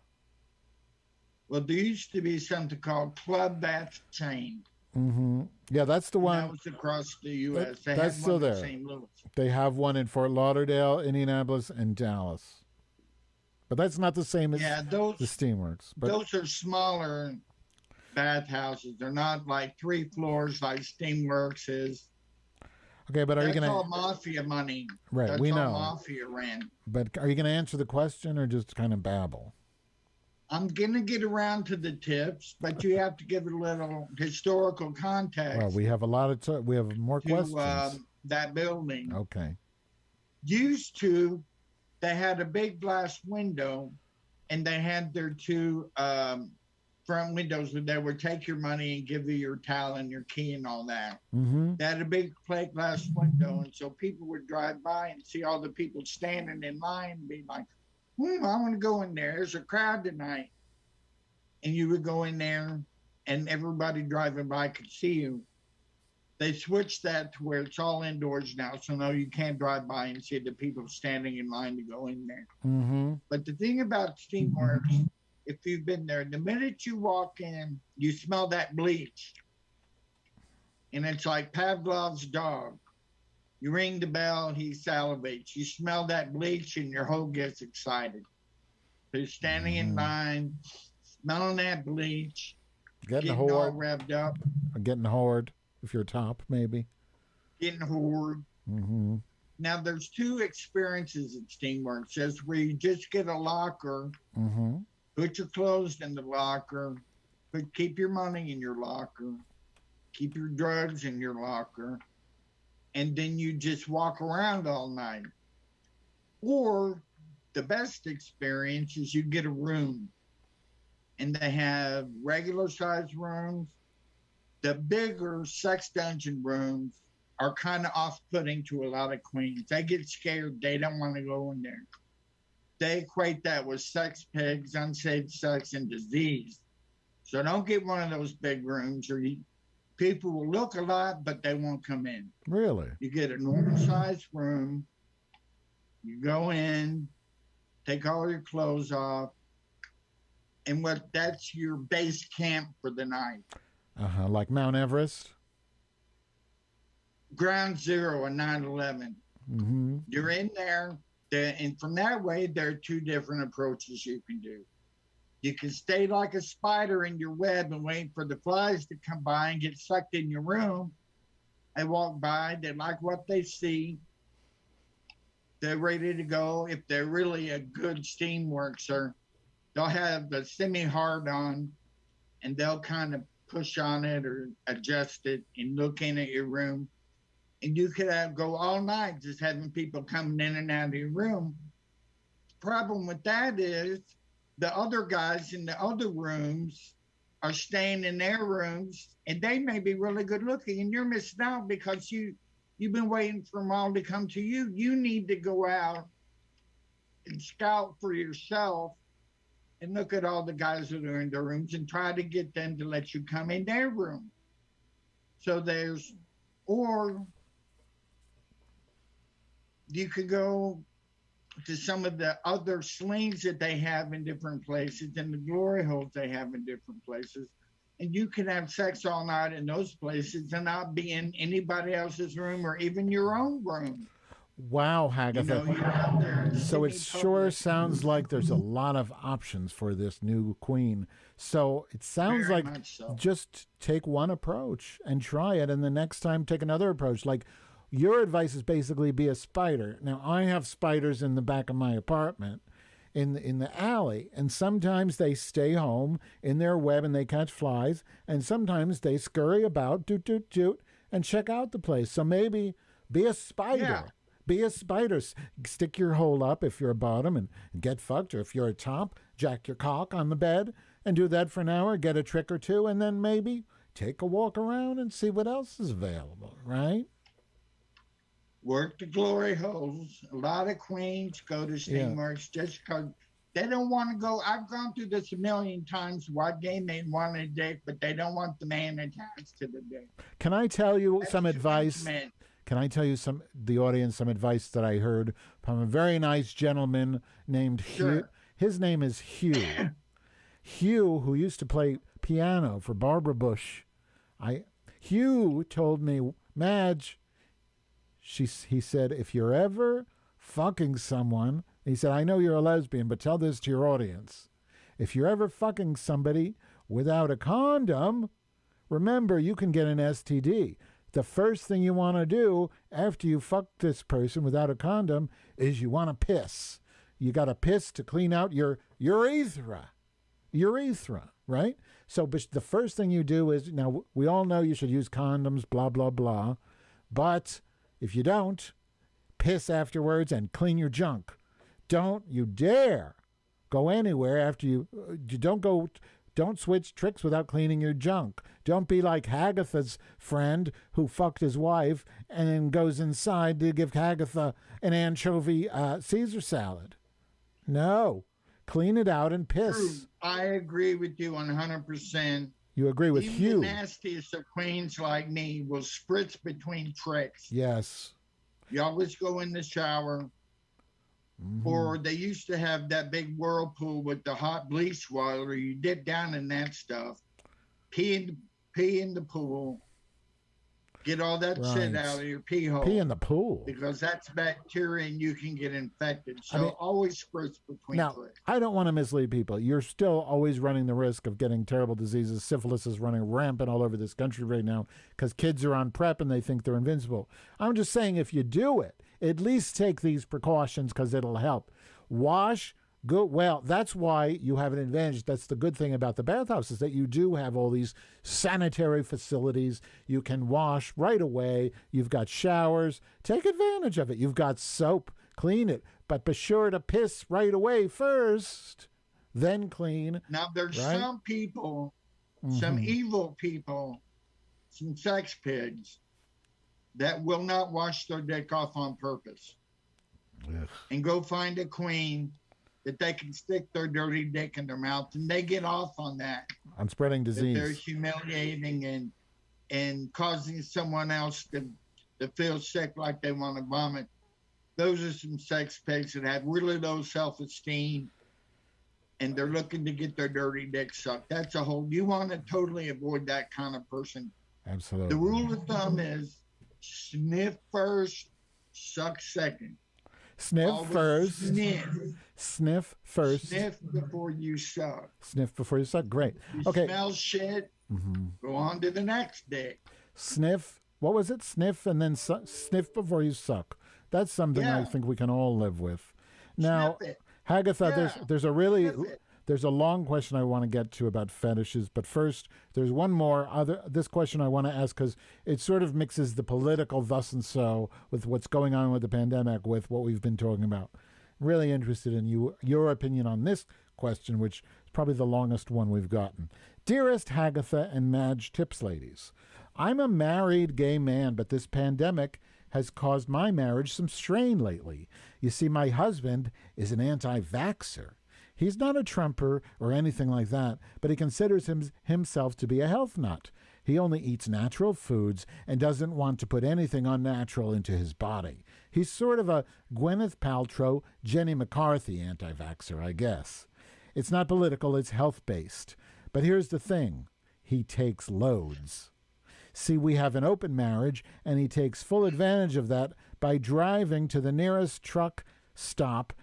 Well, there used to be something called Club Bath Chain. Mm-hmm. Yeah, that's the one. That was across the U.S. That's still there. St. Louis. They have one in Fort Lauderdale, Indianapolis, and Dallas. But that's not the same as the Steamworks. But those are smaller bathhouses. They're not like 3 floors like Steamworks is. Okay, but are you going to... That's all mafia money. Right, that's we all know. Mafia ran. But are you going to answer the question or just kind of babble? I'm going to get around to the tips, but you have to give it a little historical context. Well, we have a lot of... we have more questions. That building. Okay. Used to, they had a big glass window, and they had their 2 front windows where they would take your money and give you your towel and your key and all that. Mm-hmm. They had a big plate glass window, and so people would drive by and see all the people standing in line and be like, I want to go in there. There's a crowd tonight. And you would go in there, and everybody driving by could see you. They switched that to where it's all indoors now, so no, you can't drive by and see the people standing in line to go in there. Mm-hmm. But the thing about Steamworks, if you've been there, the minute you walk in, you smell that bleach. And it's like Pavlov's dog. You ring the bell, he salivates. You smell that bleach, and your hoe gets excited. So you're standing in line, smelling that bleach, getting all revved up. Getting whored, if you're top, maybe. Getting whored. Mm-hmm. Now, there's 2 experiences at Steamworks. There's where you just get a locker, put your clothes in the locker, keep your money in your locker, keep your drugs in your locker, and then you just walk around all night. Or the best experience is you get a room, and they have regular size rooms. The bigger sex dungeon rooms are kind of off-putting to a lot of queens. They get scared. They don't want to go in there. They equate that with sex pigs, unsafe sex, and disease. So don't get one of those big rooms, or People will look a lot, but they won't come in. Really? You get a normal sized room. You go in, take all your clothes off, and that's your base camp for the night. Like Mount Everest? Ground zero on 9/11. Mm-hmm. You're in there, and from that way, there are two different approaches you can do. You can stay like a spider in your web and wait for the flies to come by and get sucked in your room. They walk by, they like what they see. They're ready to go. If they're really a good steam worker, they'll have the semi-hard on and they'll kind of push on it or adjust it and look in at your room. And you could go all night just having people coming in and out of your room. The problem with that is the other guys in the other rooms are staying in their rooms and they may be really good looking and you're missing out because you've been waiting for them all to come to you. You need to go out and scout for yourself and look at all the guys that are in their rooms and try to get them to let you come in their room. So or you could go to some of the other slings that they have in different places and the glory holes they have in different places. And you can have sex all night in those places and not be in anybody else's room or even your own room. Wow, Hagatha. So it sure sounds like there's a lot of options for this new queen. So it sounds Very like so. Just take one approach and try it, and the next time take another approach. Like your advice is basically be a spider. Now, I have spiders in the back of my apartment in the alley, and sometimes they stay home in their web and they catch flies, and sometimes they scurry about, doot, doot, doot, and check out the place. So maybe be a spider. Yeah. Be a spider. Stick your hole up if you're a bottom and get fucked, or if you're a top, jack your cock on the bed and do that for an hour, get a trick or two, and then maybe take a walk around and see what else is available, right? Work the glory holes. A lot of queens go to steamworks just because they don't want to go. I've gone through this a million times. Why gay men want a dick, but they don't want the man attached to the dick. Can I tell you That's some advice? Intimate. Can I tell you the audience, some advice that I heard from a very nice gentleman named Hugh? His name is Hugh. Hugh, who used to play piano for Barbara Bush. Hugh told me, Madge, he said, if you're ever fucking someone, he said, I know you're a lesbian, but tell this to your audience. If you're ever fucking somebody without a condom, remember you can get an STD. The first thing you want to do after you fuck this person without a condom is you want to piss. You got to piss to clean out your urethra, right? So but the first thing you do is, now we all know you should use condoms, blah, blah, blah. But if you don't, piss afterwards and clean your junk. Don't you dare go anywhere after you don't switch tricks without cleaning your junk. Don't be like Hagatha's friend who fucked his wife and then goes inside to give Hagatha an anchovy Caesar salad. No. Clean it out and piss. True. I agree with you 100%. You agree with Even Hugh. the nastiest of queens like me will spritz between tricks. Yes. You always go in the shower. Mm-hmm. Or they used to have that big whirlpool with the hot bleach water. You dip down in that stuff, pee in the pool, get all that shit out of your pee hole. Pee in the pool. Because that's bacteria and you can get infected. So always spritz between tricks. I don't want to mislead people. You're still always running the risk of getting terrible diseases. Syphilis is running rampant all over this country right now because kids are on PrEP and they think they're invincible. I'm just saying if you do it, at least take these precautions because it'll help. Wash, go. Well, that's why you have an advantage. That's the good thing about the bathhouse is that you do have all these sanitary facilities. You can wash right away. You've got showers. Take advantage of it. You've got soap. Clean it. But be sure to piss right away first, then clean. Now, there's some people, some evil people, some sex pigs, that will not wash their dick off on purpose. Ugh. And go find a queen that they can stick their dirty dick in their mouth, and they get off on that. On spreading disease. They're humiliating and causing someone else to feel sick like they want to vomit. Those are some sex pigs that have really low self-esteem, and they're looking to get their dirty dick sucked. That's a whole, you want to totally avoid that kind of person. Absolutely. The rule of thumb is sniff first, suck second. Sniff Always first. Sniff first. Sniff before you suck. Sniff before you suck. Great. You okay. Smell shit. Go on to the next dick. Sniff. What was it? Sniff and then sniff before you suck. That's something I think we can all live with. Now, Hagatha, there's a long question I want to get to about fetishes, but first there's one more this question I want to ask because it sort of mixes the political thus and so with what's going on with the pandemic with what we've been talking about. Really interested in your opinion on this question, which is probably the longest one we've gotten. Dearest Hagatha and Madge Tips ladies, I'm a married gay man, but this pandemic has caused my marriage some strain lately. You see, my husband is an anti-vaxxer. He's not a Trumper or anything like that, but he considers himself to be a health nut. He only eats natural foods and doesn't want to put anything unnatural into his body. He's sort of a Gwyneth Paltrow, Jenny McCarthy anti-vaxxer, I guess. It's not political, it's health-based. But here's the thing. He takes loads. See, we have an open marriage, and he takes full advantage of that by driving to the nearest truck stop,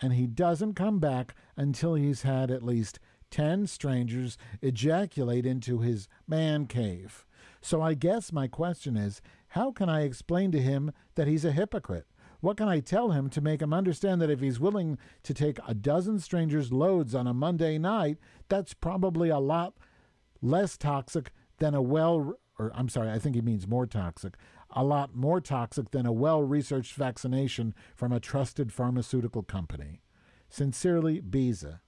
and he doesn't come back until he's had at least 10 strangers ejaculate into his man cave. So I guess my question is, how can I explain to him that he's a hypocrite? What can I tell him to make him understand that if he's willing to take a dozen strangers' loads on a Monday night, that's probably a lot less toxic than I think he means more toxic, a lot more toxic than a well-researched vaccination from a trusted pharmaceutical company. Sincerely, Biza.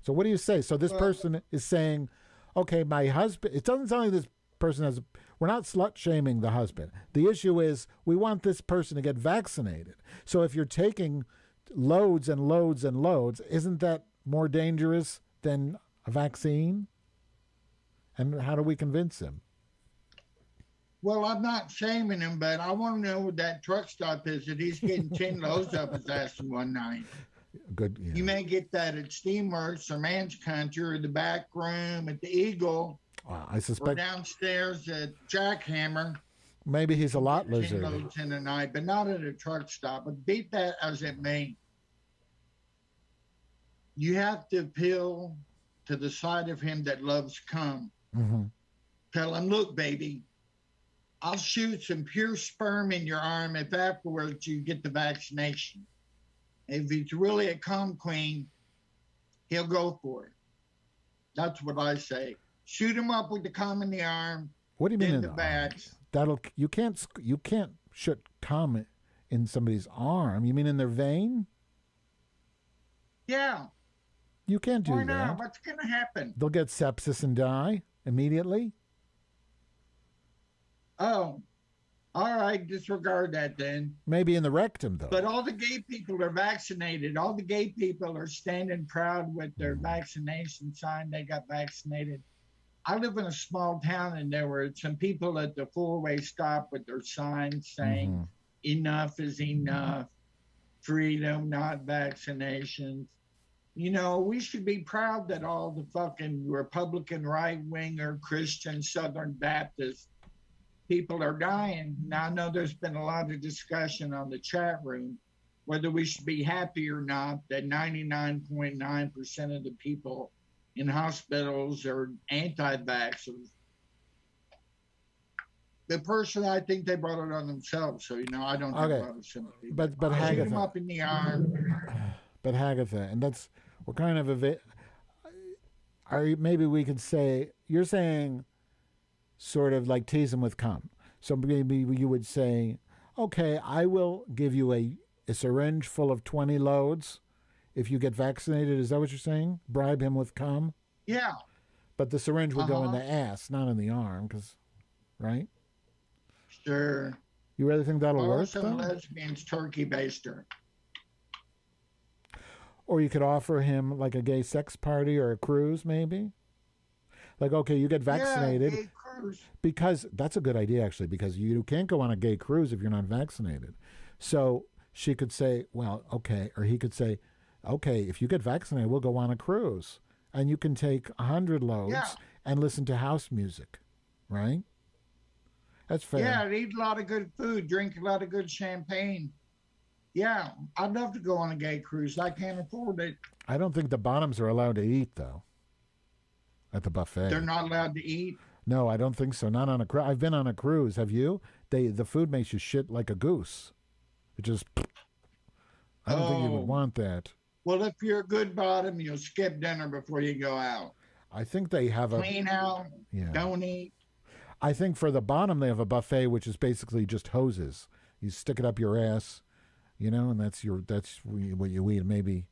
So what do you say? So this person is saying, okay, my husband, it doesn't sound like this person we're not slut-shaming the husband. The issue is we want this person to get vaccinated. So if you're taking loads and loads and loads, isn't that more dangerous than a vaccine? And how do we convince him? Well, I'm not shaming him, but I want to know what that truck stop is that he's getting 10 loads up his ass in one night. Good. Yeah. You may get that at Steamworks or Man's Country or the back room at the Eagle. I suspect. Or downstairs at Jackhammer. Maybe he's a lot lizard. 10 loads in a night, but not at a truck stop. But beat that as it may. You have to appeal to the side of him that loves cum. Mm-hmm. Tell him, look, baby, I'll shoot some pure sperm in your arm if afterwards you get the vaccination. If he's really a cum queen, he'll go for it. That's what I say. Shoot him up with the cum in the arm. What do you mean in the back? You can't shoot cum in somebody's arm. You mean in their vein? Yeah. You can't do that. Why not? What's going to happen? They'll get sepsis and die immediately. Oh, all right. Disregard that then. Maybe in the rectum, though. But all the gay people are vaccinated. All the gay people are standing proud with their vaccination sign. They got vaccinated. I live in a small town, and there were some people at the four-way stop with their signs saying, enough is enough, freedom, not vaccinations. You know, we should be proud that all the fucking Republican right-winger Christian Southern Baptist people are dying. Now, I know there's been a lot of discussion on the chat room whether we should be happy or not that 99.9% of the people in hospitals are anti-vaxxers. The person, I think they brought it on themselves, so, you know, I don't have a lot of sympathy. But Hagatha. Shoot him up in the arm. But Hagatha, and that's, we're kind of maybe we could say, you're saying sort of like tease him with cum. So maybe you would say, okay, I will give you a syringe full of 20 loads if you get vaccinated. Is that what you're saying? Bribe him with cum? Yeah. But the syringe would go in the ass, not in the arm, right? Sure. You really think that'll work? Some lesbians turkey baster. Or you could offer him like a gay sex party or a cruise, maybe. Like, okay, you get vaccinated. Yeah, gay cruise. Because that's a good idea, actually, because you can't go on a gay cruise if you're not vaccinated. So she could say, well, okay, or he could say, okay, if you get vaccinated, we'll go on a cruise. And you can take 100 Yeah. loads and listen to house music, right? That's fair. Yeah, eat a lot of good food, drink a lot of good champagne. Yeah, I'd love to go on a gay cruise. I can't afford it. I don't think the bottoms are allowed to eat, though, at the buffet. They're not allowed to eat. No, I don't think so. Not on a cruise. I've been on a cruise. Have you? The food makes you shit like a goose. It just. I don't think you would want that. Well, if you're a good bottom, you'll skip dinner before you go out. I think they have Clean out. Yeah. Don't eat. I think for the bottom they have a buffet which is basically just hoses. You stick it up your ass, and that's what you eat. Maybe,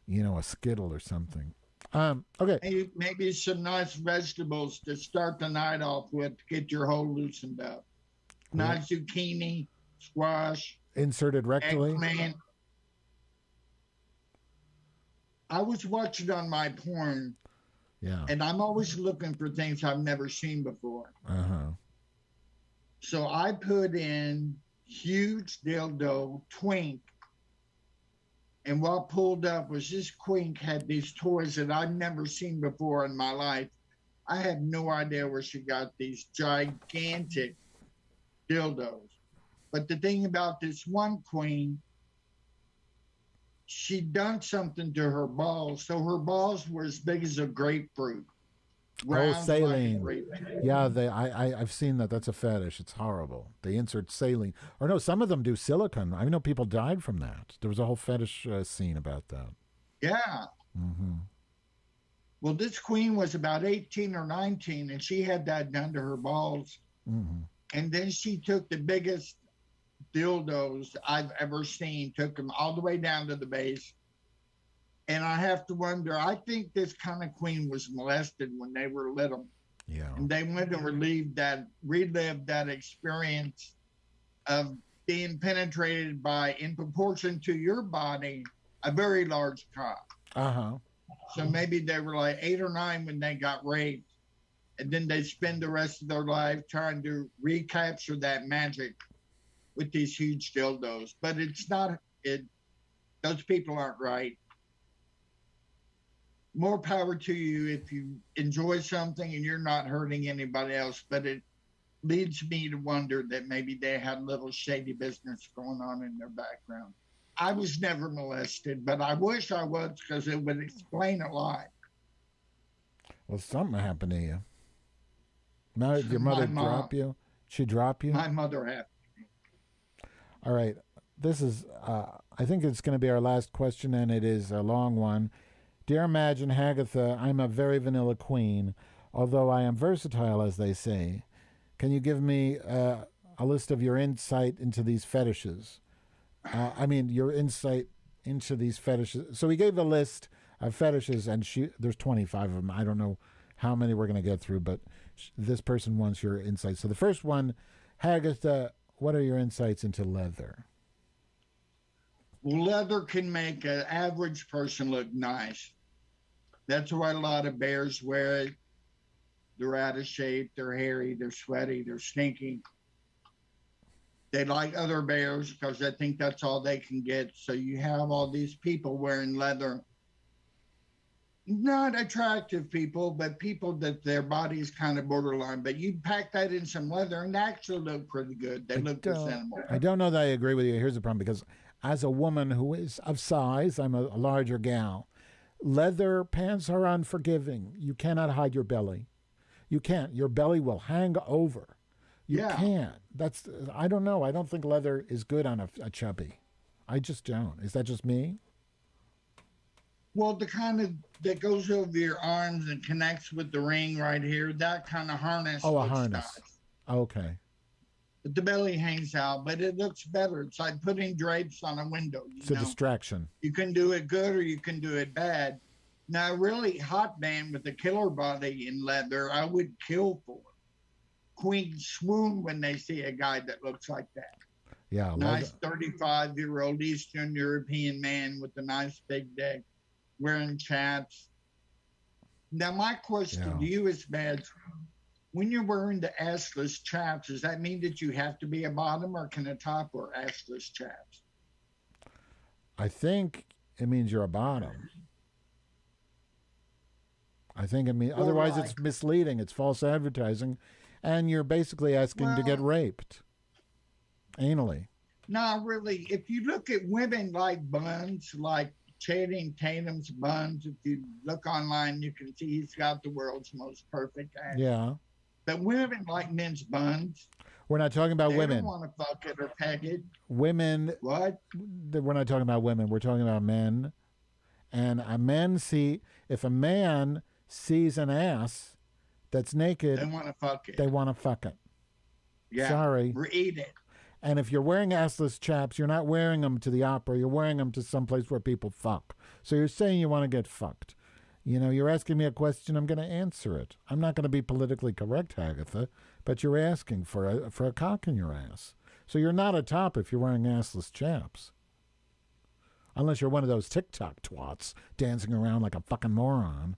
a Skittle or something. Okay. Maybe some nice vegetables to start the night off with to get your hole loosened up. Nice zucchini, squash. Inserted rectally? Eggplant. I was watching on my porn. Yeah. And I'm always looking for things I've never seen before. Uh-huh. So I put in huge dildo twink. And what pulled up was this twink had these toys that I've never seen before in my life. I have no idea where she got these gigantic dildos. But the thing about this one queen, she done something to her balls. So her balls were as big as a grapefruit. Saline. Like yeah, I've seen that. That's a fetish. It's horrible. They insert saline. Or no, some of them do silicone. I know people died from that. There was a whole fetish scene about that. Yeah. Mm-hmm. Well, this queen was about 18 or 19, and she had that done to her balls. Mm-hmm. And then she took the biggest dildos I've ever seen, took them all the way down to the base. And I have to wonder, I think this kind of queen was molested when they were little. Yeah. And they went and relived that experience of being penetrated by, in proportion to your body, a very large cock. Uh-huh. So maybe they were like 8 or 9 when they got raped. And then they spend the rest of their life trying to recapture that magic with these huge dildos. But it's not, those people aren't right. More power to you if you enjoy something and you're not hurting anybody else. But it leads me to wonder that maybe they had a little shady business going on in their background. I was never molested, but I wish I was, because it would explain a lot. Well, something happened to you. Now, did your mother drop you? She drop you? My mother had. All right. This is, I think it's going to be our last question, and it is a long one. Dear Madge and Hagatha, I'm a very vanilla queen, although I am versatile, as they say. Can you give me a list of your insight into these fetishes? Your insight into these fetishes. So he gave a list of fetishes, and there's 25 of them. I don't know how many we're going to get through, but this person wants your insight. So the first one, Hagatha, what are your insights into leather? Leather can make an average person look nice. That's why a lot of bears wear it. They're out of shape, they're hairy, they're sweaty, they're stinky. They like other bears because they think that's all they can get. So you have all these people wearing leather. Not attractive people, but people that their body's kind of borderline. But you pack that in some leather and they actually look pretty good. They look presentable. I don't know that I agree with you. Here's the problem, because as a woman who is of size, I'm a larger gal. Leather pants are unforgiving. You cannot hide your belly. You can't. Your belly will hang over. You can't. I don't know. I don't think leather is good on a chubby. I just don't. Is that just me? Well, the kind of that goes over your arms and connects with the ring right here, that kind of harness. Oh, a harness. Nice. Okay. But the belly hangs out, but it looks better. It's like putting drapes on a window. It's a distraction. You can do it good or you can do it bad. Now, a really hot man with a killer body in leather, I would kill for. Queens swoon when they see a guy that looks like that. Yeah. Nice 35-year-old Eastern European man with a nice big dick, wearing chaps. Now, my question to you is, Madge, when you're wearing the assless chaps, does that mean that you have to be a bottom, or can a top wear assless chaps? I think it means you're a bottom. I think it means, otherwise it's misleading. It's false advertising, and you're basically asking to get raped anally. No, really. If you look at women like buns, like Channing Tatum's buns, if you look online, you can see he's got the world's most perfect ass. Yeah. But women like men's buns. We're not talking about women. They don't want to fuck it or peg it. Women. What? We're not talking about women. We're talking about men. And if a man sees an ass that's naked, they want to fuck it. They want to fuck it. Yeah. Sorry. Or eat it. And if you're wearing assless chaps, you're not wearing them to the opera. You're wearing them to someplace where people fuck. So you're saying you want to get fucked. You know, you're asking me a question. I'm going to answer it. I'm not going to be politically correct, Hagatha, but you're asking for a cock in your ass. So you're not a top if you're wearing assless chaps. Unless you're one of those TikTok twats dancing around like a fucking moron.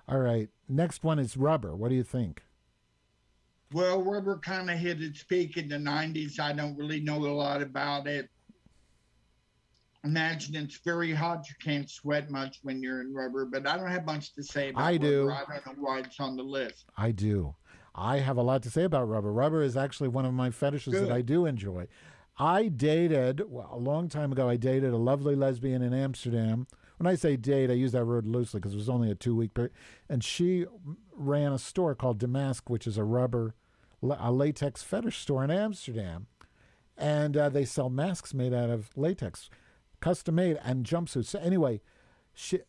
All right. Next one is rubber. What do you think? Well, rubber kind of hit its peak in the 90s. I don't really know a lot about it. Imagine it's very hot. You can't sweat much when you're in rubber, but I don't have much to say about rubber. I don't know why it's on the list. I do. I have a lot to say about rubber. Rubber is actually one of my fetishes that I do enjoy. I dated, a long time ago, I dated a lovely lesbian in Amsterdam. When I say date, I use that word loosely because it was only a 2-week period. And she ran a store called Damask, which is a latex fetish store in Amsterdam. And they sell masks made out of latex, custom made, and jumpsuits. So anyway,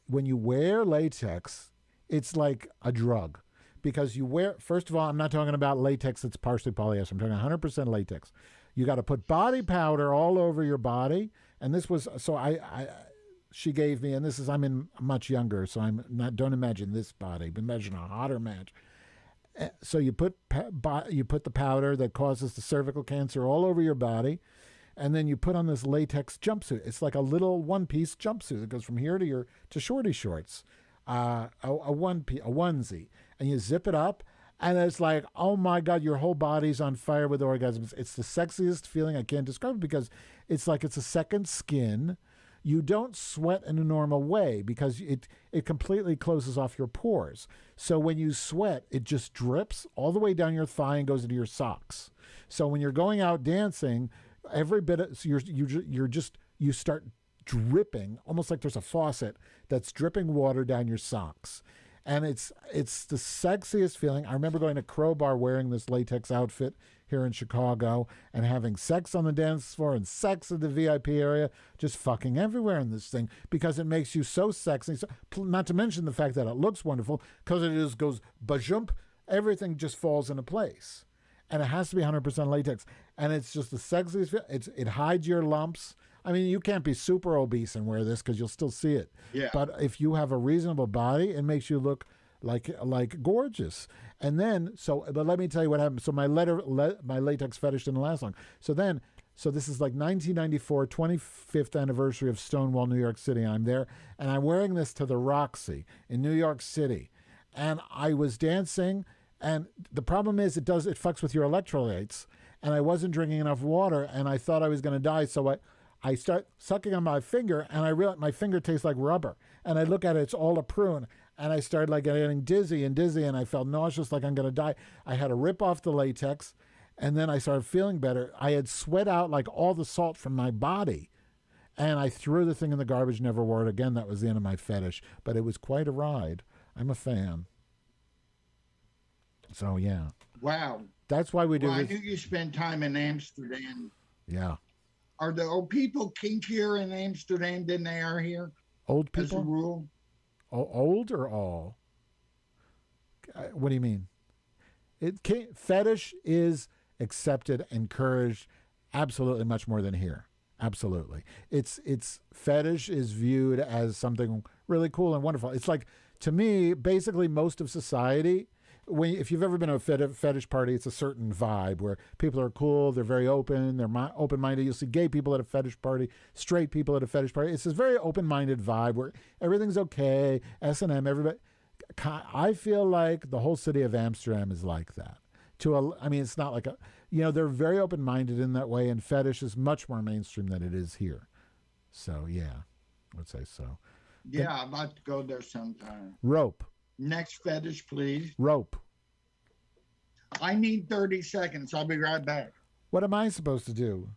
when you wear latex, it's like a drug. Because you wear, first of all, I'm not talking about latex that's partially polyester. I'm talking 100% latex. You got to put body powder all over your body. And this was, so she gave me, and I'm much younger, so don't imagine this body, but imagine a hotter Madge. So you put the powder that causes the cervical cancer all over your body, and then you put on this latex jumpsuit. It's like a little one-piece jumpsuit that goes from here to shorty shorts, a onesie, and you zip it up, and it's like, oh my God, your whole body's on fire with orgasms. It's the sexiest feeling. I can't describe it because it's like it's a second skin. You don't sweat in a normal way because it completely closes off your pores. So when you sweat, it just drips all the way down your thigh and goes into your socks. So when you're going out dancing, every bit of, so you start dripping, almost like there's a faucet that's dripping water down your socks. And it's the sexiest feeling. I remember going to Crowbar wearing this latex outfit here in Chicago and having sex on the dance floor and sex in the VIP area, just fucking everywhere in this thing because it makes you so sexy. So, not to mention the fact that it looks wonderful because it just goes bajump. Everything just falls into place. And it has to be 100% latex. And it's just the sexiest. It hides your lumps. I mean, you can't be super obese and wear this because you'll still see it. Yeah. But if you have a reasonable body, it makes you look like gorgeous. And then, but let me tell you what happened. So my latex fetish didn't last long. So this is like 1994, 25th anniversary of Stonewall, New York City. I'm there, and I'm wearing this to the Roxy in New York City. And I was dancing, and the problem is it fucks with your electrolytes. And I wasn't drinking enough water, and I thought I was going to die. So I start sucking on my finger, and I realize my finger tastes like rubber. And I look at it, it's all a prune. And I started like getting dizzy, and I felt nauseous, like I'm going to die. I had to rip off the latex, and then I started feeling better. I had sweat out like all the salt from my body, and I threw the thing in the garbage, never wore it again. That was the end of my fetish. But it was quite a ride. I'm a fan. So, yeah. Wow. That's why we do this. I knew you spent time in Amsterdam. Yeah. Are the old people kinkier in Amsterdam than they are here? Old people? As a rule? Old or all? What do you mean? Fetish is accepted, encouraged, absolutely much more than here. Absolutely. It's fetish is viewed as something really cool and wonderful. It's like, to me, basically most of society, if you've ever been to a fetish party, it's a certain vibe where people are cool, they're very open, they're open-minded. You'll see gay people at a fetish party, straight people at a fetish party. It's this very open-minded vibe where everything's okay, S&M, everybody. I feel like the whole city of Amsterdam is like that. I mean, it's not like they're very open-minded in that way, and fetish is much more mainstream than it is here. So, yeah, I would say so. Yeah, I'd like to go there sometime. Rope. Next fetish, please. Rope. I need 30 seconds. I'll be right back. What am I supposed to do?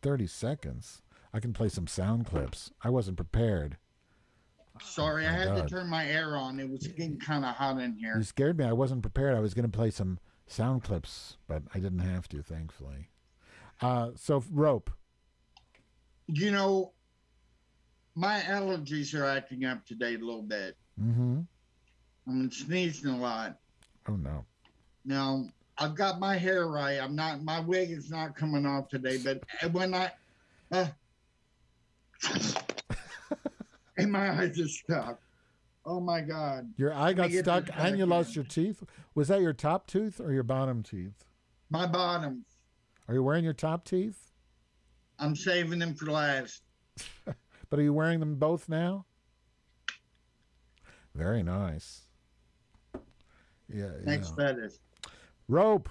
30 seconds? I can play some sound clips. I wasn't prepared. Sorry, I had to turn my air on. It was getting kind of hot in here. You scared me. I wasn't prepared. I was going to play some sound clips, but I didn't have to, thankfully. So, rope. My allergies are acting up today a little bit. Mm-hmm. I'm sneezing a lot. Oh, no. Now, I've got my hair right. My wig is not coming off today, but when and my eye just stuck. Oh my God. Your eye got stuck and you lost your teeth? Was that your top tooth or your bottom teeth? My bottom. Are you wearing your top teeth? I'm saving them for last. But are you wearing them both now? Very nice. Yeah. Next fetish. Rope.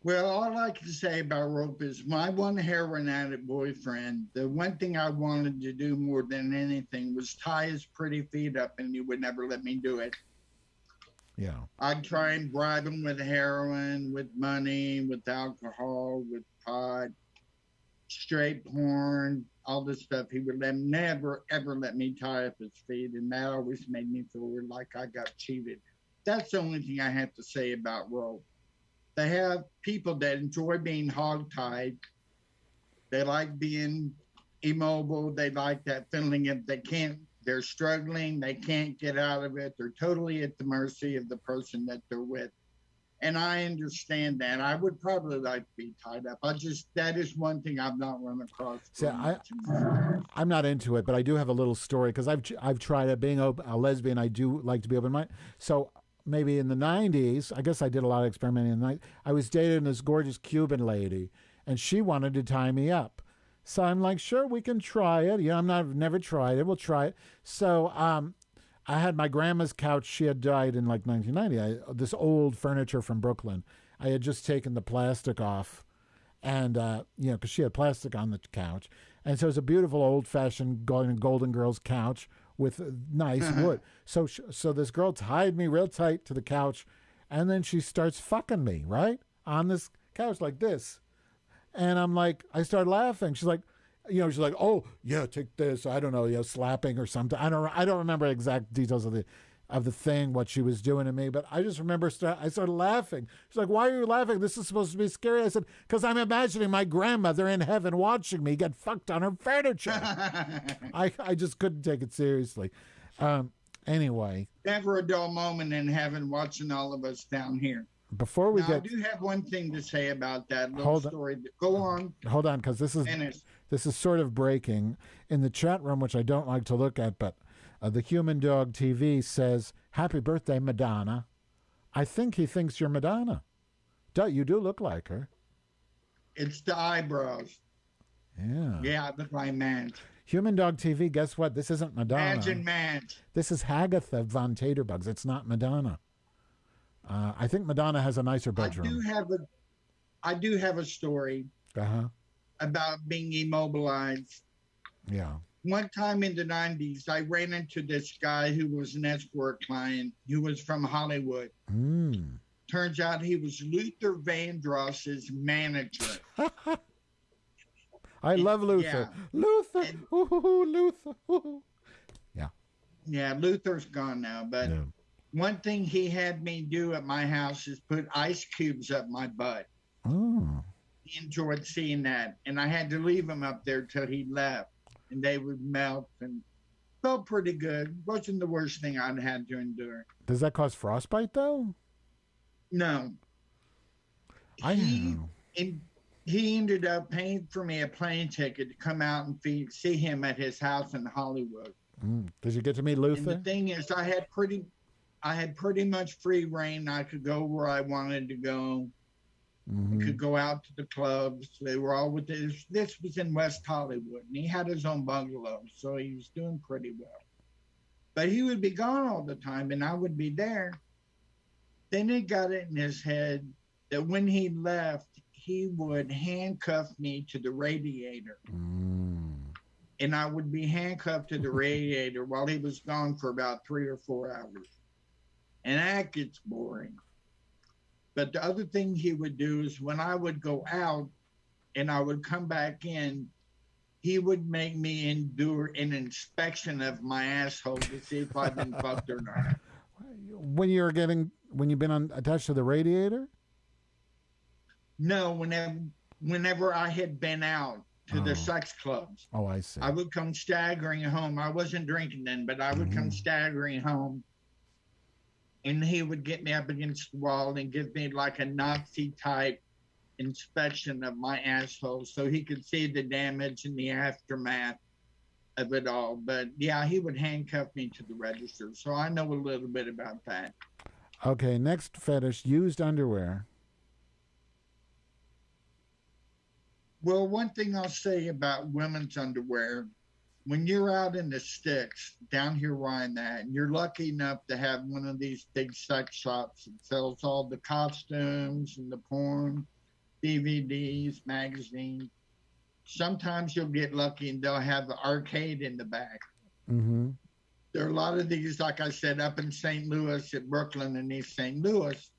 Well, all I like to say about rope is my one heroin addict boyfriend, the one thing I wanted to do more than anything was tie his pretty feet up, and he would never let me do it. Yeah. I'd try and bribe him with heroin, with money, with alcohol, with pot, straight porn, all this stuff. He would never, ever let me tie up his feet, and that always made me feel like I got cheated. That's the only thing I have to say about rope. They have people that enjoy being hogtied. They like being immobile. They like that feeling of they're struggling. They can't get out of it. They're totally at the mercy of the person that they're with. And I understand that. I would probably like to be tied up. That is one thing I've not run across. See, I'm not into it, but I do have a little story because I've tried it. Being a lesbian, I do like to be open-minded. So maybe in the 90s, I guess I did a lot of experimenting in the 90s. I was dating this gorgeous Cuban lady, and she wanted to tie me up. So I'm like, sure, we can try it. I've never tried it. We'll try it. So I had my grandma's couch. She had died in like 1990. This old furniture from Brooklyn. I had just taken the plastic off, and because she had plastic on the couch, and so it was a beautiful old-fashioned Golden Girls couch with nice wood. So this girl tied me real tight to the couch, and then she starts fucking me, right? On this couch like this. And I'm like, I started laughing. She's like, oh, yeah, take this. I don't know, slapping or something. I don't remember exact details of the thing, what she was doing to me, but I just remember I started laughing. She's like, why are you laughing? This is supposed to be scary. I said, because I'm imagining my grandmother in heaven watching me get fucked on her furniture. I just couldn't take it seriously. Anyway. Never a dull moment in heaven watching all of us down here. Before we I do have one thing to say about that little story. Go on. Hold on, because this is sort of breaking. In the chat room, which I don't like to look at, but the Human Dog TV says, happy birthday, Madonna. I think he thinks you're Madonna. You do look like her. It's the eyebrows. Yeah. Yeah, I look like Madge. Human Dog TV, guess what? This isn't Madonna. Madge and Madge. This is Hagatha von Taterbugs. It's not Madonna. I think Madonna has a nicer bedroom. I do have a story about being immobilized. Yeah. One time in the 90s, I ran into this guy who was an escort client who was from Hollywood. Turns out he was Luther Vandross's manager. I love Luther. Yeah. Luther. Luther. Yeah. Yeah, Luther's gone now, but one thing he had me do at my house is put ice cubes up my butt. Oh. He enjoyed seeing that, and I had to leave him up there till he left, and they would melt and felt pretty good. Wasn't the worst thing I'd had to endure. Does that cause frostbite though? No. He ended up paying for me a plane ticket to come out and see him at his house in Hollywood. Did you get to meet Luther? And the thing is, I had pretty much free reign. I could go where I wanted to go. I could go out to the clubs. They were all with this. This was in West Hollywood, and he had his own bungalow, so he was doing pretty well. But he would be gone all the time and I would be there. Then he got it in his head that when he left, he would handcuff me to the radiator. And I would be handcuffed to the radiator while he was gone for about 3 or 4 hours. And that gets boring. But the other thing he would do is when I would go out and I would come back in, he would make me endure an inspection of my asshole to see if I've been fucked or not. When you've been attached to the radiator? No, whenever I had been out to the sex clubs. Oh, I see. I would come staggering home. I wasn't drinking then, but I would come staggering home. And he would get me up against the wall and give me like a Nazi type inspection of my asshole so he could see the damage and the aftermath of it all. But yeah, he would handcuff me to the register. So I know a little bit about that. Okay, next fetish, used underwear. Well, one thing I'll say about women's underwear, when you're out in the sticks down here where I'm at, and you're lucky enough to have one of these big sex shops that sells all the costumes and the porn, DVDs, magazines, sometimes you'll get lucky and they'll have the arcade in the back. There are a lot of these, like I said, up in St. Louis, at Brooklyn and East St. Louis.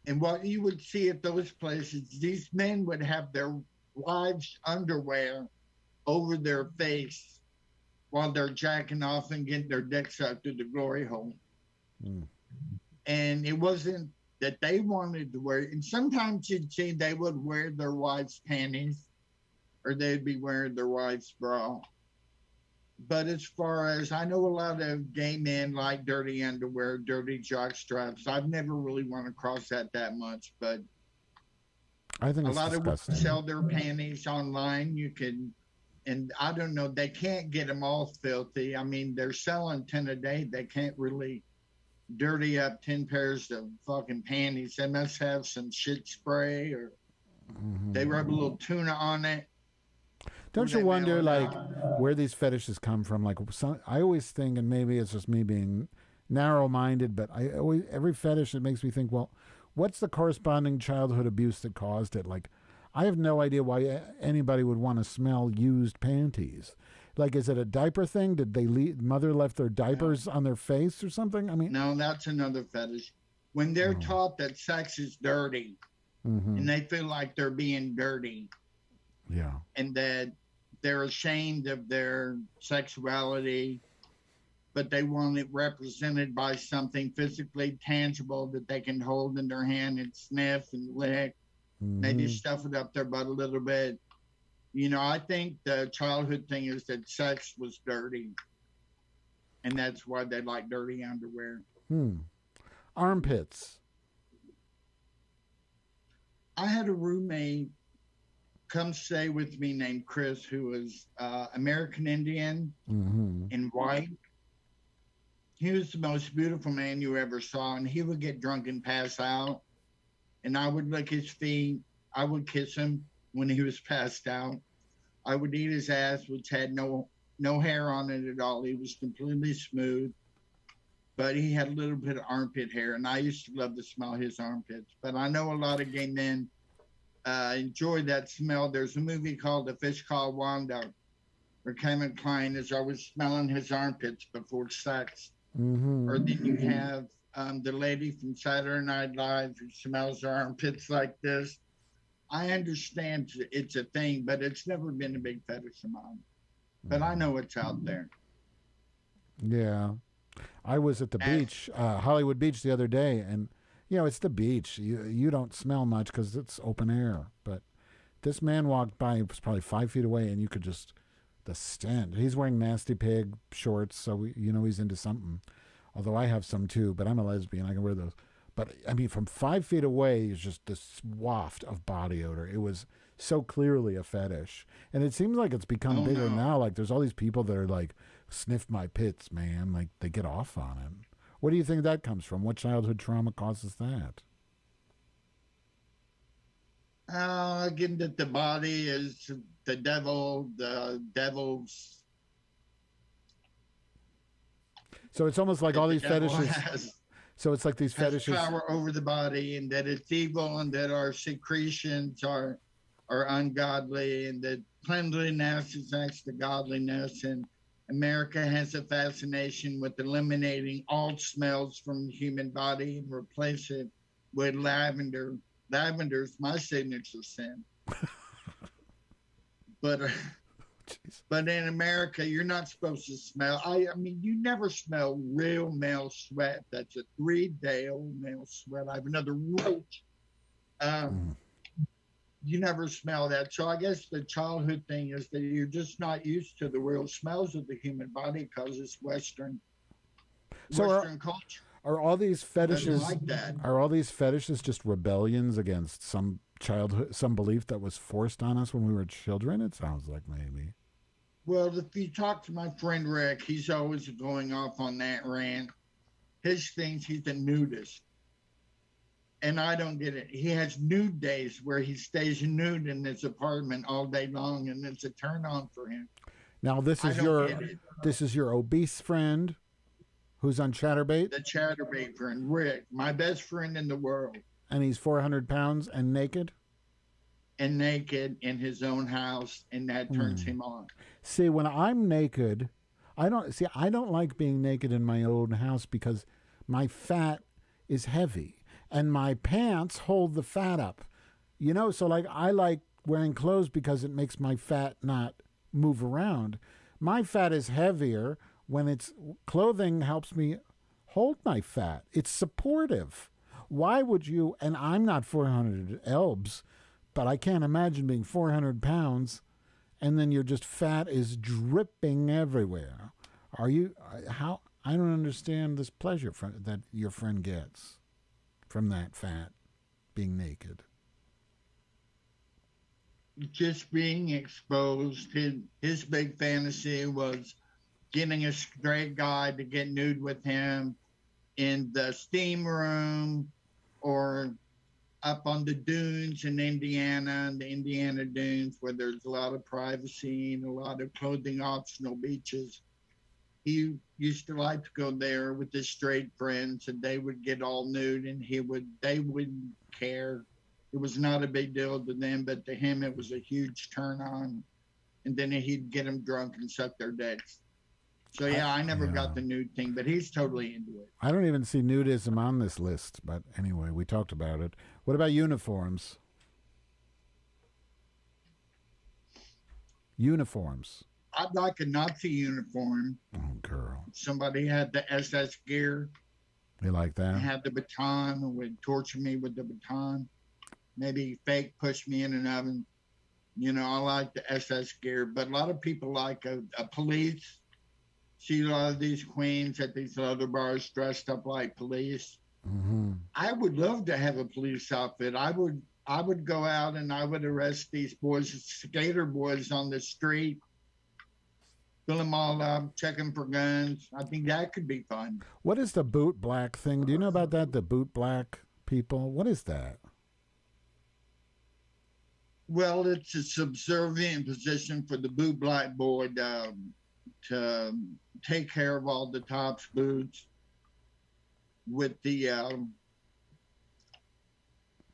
And what you would see at those places, these men would have their wives' underwear over their face while they're jacking off and getting their dick sucked through the glory hole. And it wasn't that they wanted to wear it. And sometimes you'd see they would wear their wives' panties or they'd be wearing their wife's bra. But as far as I know, a lot of gay men like dirty underwear, dirty jock straps. I've never really run across that much, but I think a it's lot disgusting. of women sell their panties online. You can, and I don't know, they can't get them all filthy. I mean, they're selling 10 a day. They can't really dirty up 10 pairs of fucking panties. They must have some shit spray or they rub a little tuna on it. Don't you wonder, like, where these fetishes come from? Like, I always think, and maybe it's just me being narrow-minded, but every fetish, it makes me think, well, what's the corresponding childhood abuse that caused it? Like, I have no idea why anybody would want to smell used panties. Like, is it a diaper thing? Did mother left their diapers on their face or something? I mean, no, that's another fetish. When they're taught that sex is dirty, and they feel like they're being dirty, and that they're ashamed of their sexuality, but they want it represented by something physically tangible that they can hold in their hand and sniff and lick, maybe stuff it up their butt a little bit. You know, I think the childhood thing is that sex was dirty, and that's why they like dirty underwear. Armpits. I had a roommate come stay with me named Chris, who was American Indian and white. He was the most beautiful man you ever saw, and he would get drunk and pass out, and I would lick his feet. I would kiss him when he was passed out. I would eat his ass, which had no hair on it at all. He was completely smooth, but he had a little bit of armpit hair, and I used to love to smell his armpits. But I know a lot of gay men enjoy that smell. There's a movie called A Fish Called Wanda, where Kevin Kline is always smelling his armpits before sex. Or then you have the lady from Saturday Night Live who smells her armpits like this. I understand it's a thing, but it's never been a big fetish of mine. But I know it's out there. Yeah. I was at the beach, Hollywood Beach the other day, and, you know, it's the beach. You don't smell much because it's open air. But this man walked by, it was probably 5 feet away, and you could just, the stench. He's wearing Nasty Pig shorts, so you know he's into something. Although I have some too, but I'm a lesbian. I can wear those. But, I mean, from 5 feet away is just this waft of body odor. It was so clearly a fetish. And it seems like it's become bigger now. Like, there's all these people that are like, sniff my pits, man. Like, they get off on it. What do you think that comes from? What childhood trauma causes that? Again, that the body is the devil's. So it's almost like all these fetishes. So it's like these fetishes has power over the body, and that it's evil, and that our secretions are ungodly, and that cleanliness is next to godliness. And America has a fascination with eliminating all smells from the human body and replace it with lavender. Lavender's my signature scent. But in America, you're not supposed to smell. I mean, you never smell real male sweat. That's a 3-day-old male sweat. I have another roach. You never smell that. So I guess the childhood thing is that you're just not used to the real smells of the human body because it's Western culture. Are all these fetishes like that. Are all these fetishes just rebellions against some belief that was forced on us when we were children? It sounds like maybe. Well, if you talk to my friend Rick, he's always going off on that rant. His things, he's a nudist. And I don't get it. He has nude days where he stays nude in his apartment all day long, and it's a turn on for him. Now this is your obese friend who's on Chatterbait? The Chatterbait friend, Rick, my best friend in the world. And he's 400 pounds and naked? And naked in his own house, and that turns him on. See, when I'm naked, I don't like being naked in my own house because my fat is heavy and my pants hold the fat up. You know, so like I like wearing clothes because it makes my fat not move around. My fat is heavier when it's clothing helps me hold my fat. It's supportive. Why would you, and I'm not 400 elbs, but I can't imagine being 400 pounds and then your just fat is dripping everywhere. I don't understand this pleasure that your friend gets from that fat being naked. Just being exposed. His big fantasy was getting a straight guy to get nude with him in the steam room or up on the dunes in Indiana, the Indiana dunes, where there's a lot of privacy and a lot of clothing optional beaches. He used to like to go there with his straight friends, and they would get all nude, and they wouldn't care. It was not a big deal to them, but to him it was a huge turn on. And then he'd get them drunk and suck their dicks. So yeah, I never got the nude thing, but he's totally into it. I don't even see nudism on this list, but anyway, we talked about it. What about uniforms? Uniforms. I'd like a Nazi uniform. Oh, girl. Somebody had the SS gear. You like that? Had the baton and would torture me with the baton. Maybe fake push me in an oven. You know, I like the SS gear, but a lot of people like a police. See a lot of these queens at these other bars dressed up like police. Mm-hmm. I would love to have a police outfit. I would go out and I would arrest these boys, skater boys on the street, fill them all up, check them for guns. I think that could be fun. What is the boot black thing? Do you know about that? The boot black people? What is that? Well, it's a subservient position for the boot black boy to take care of all the tops boots with the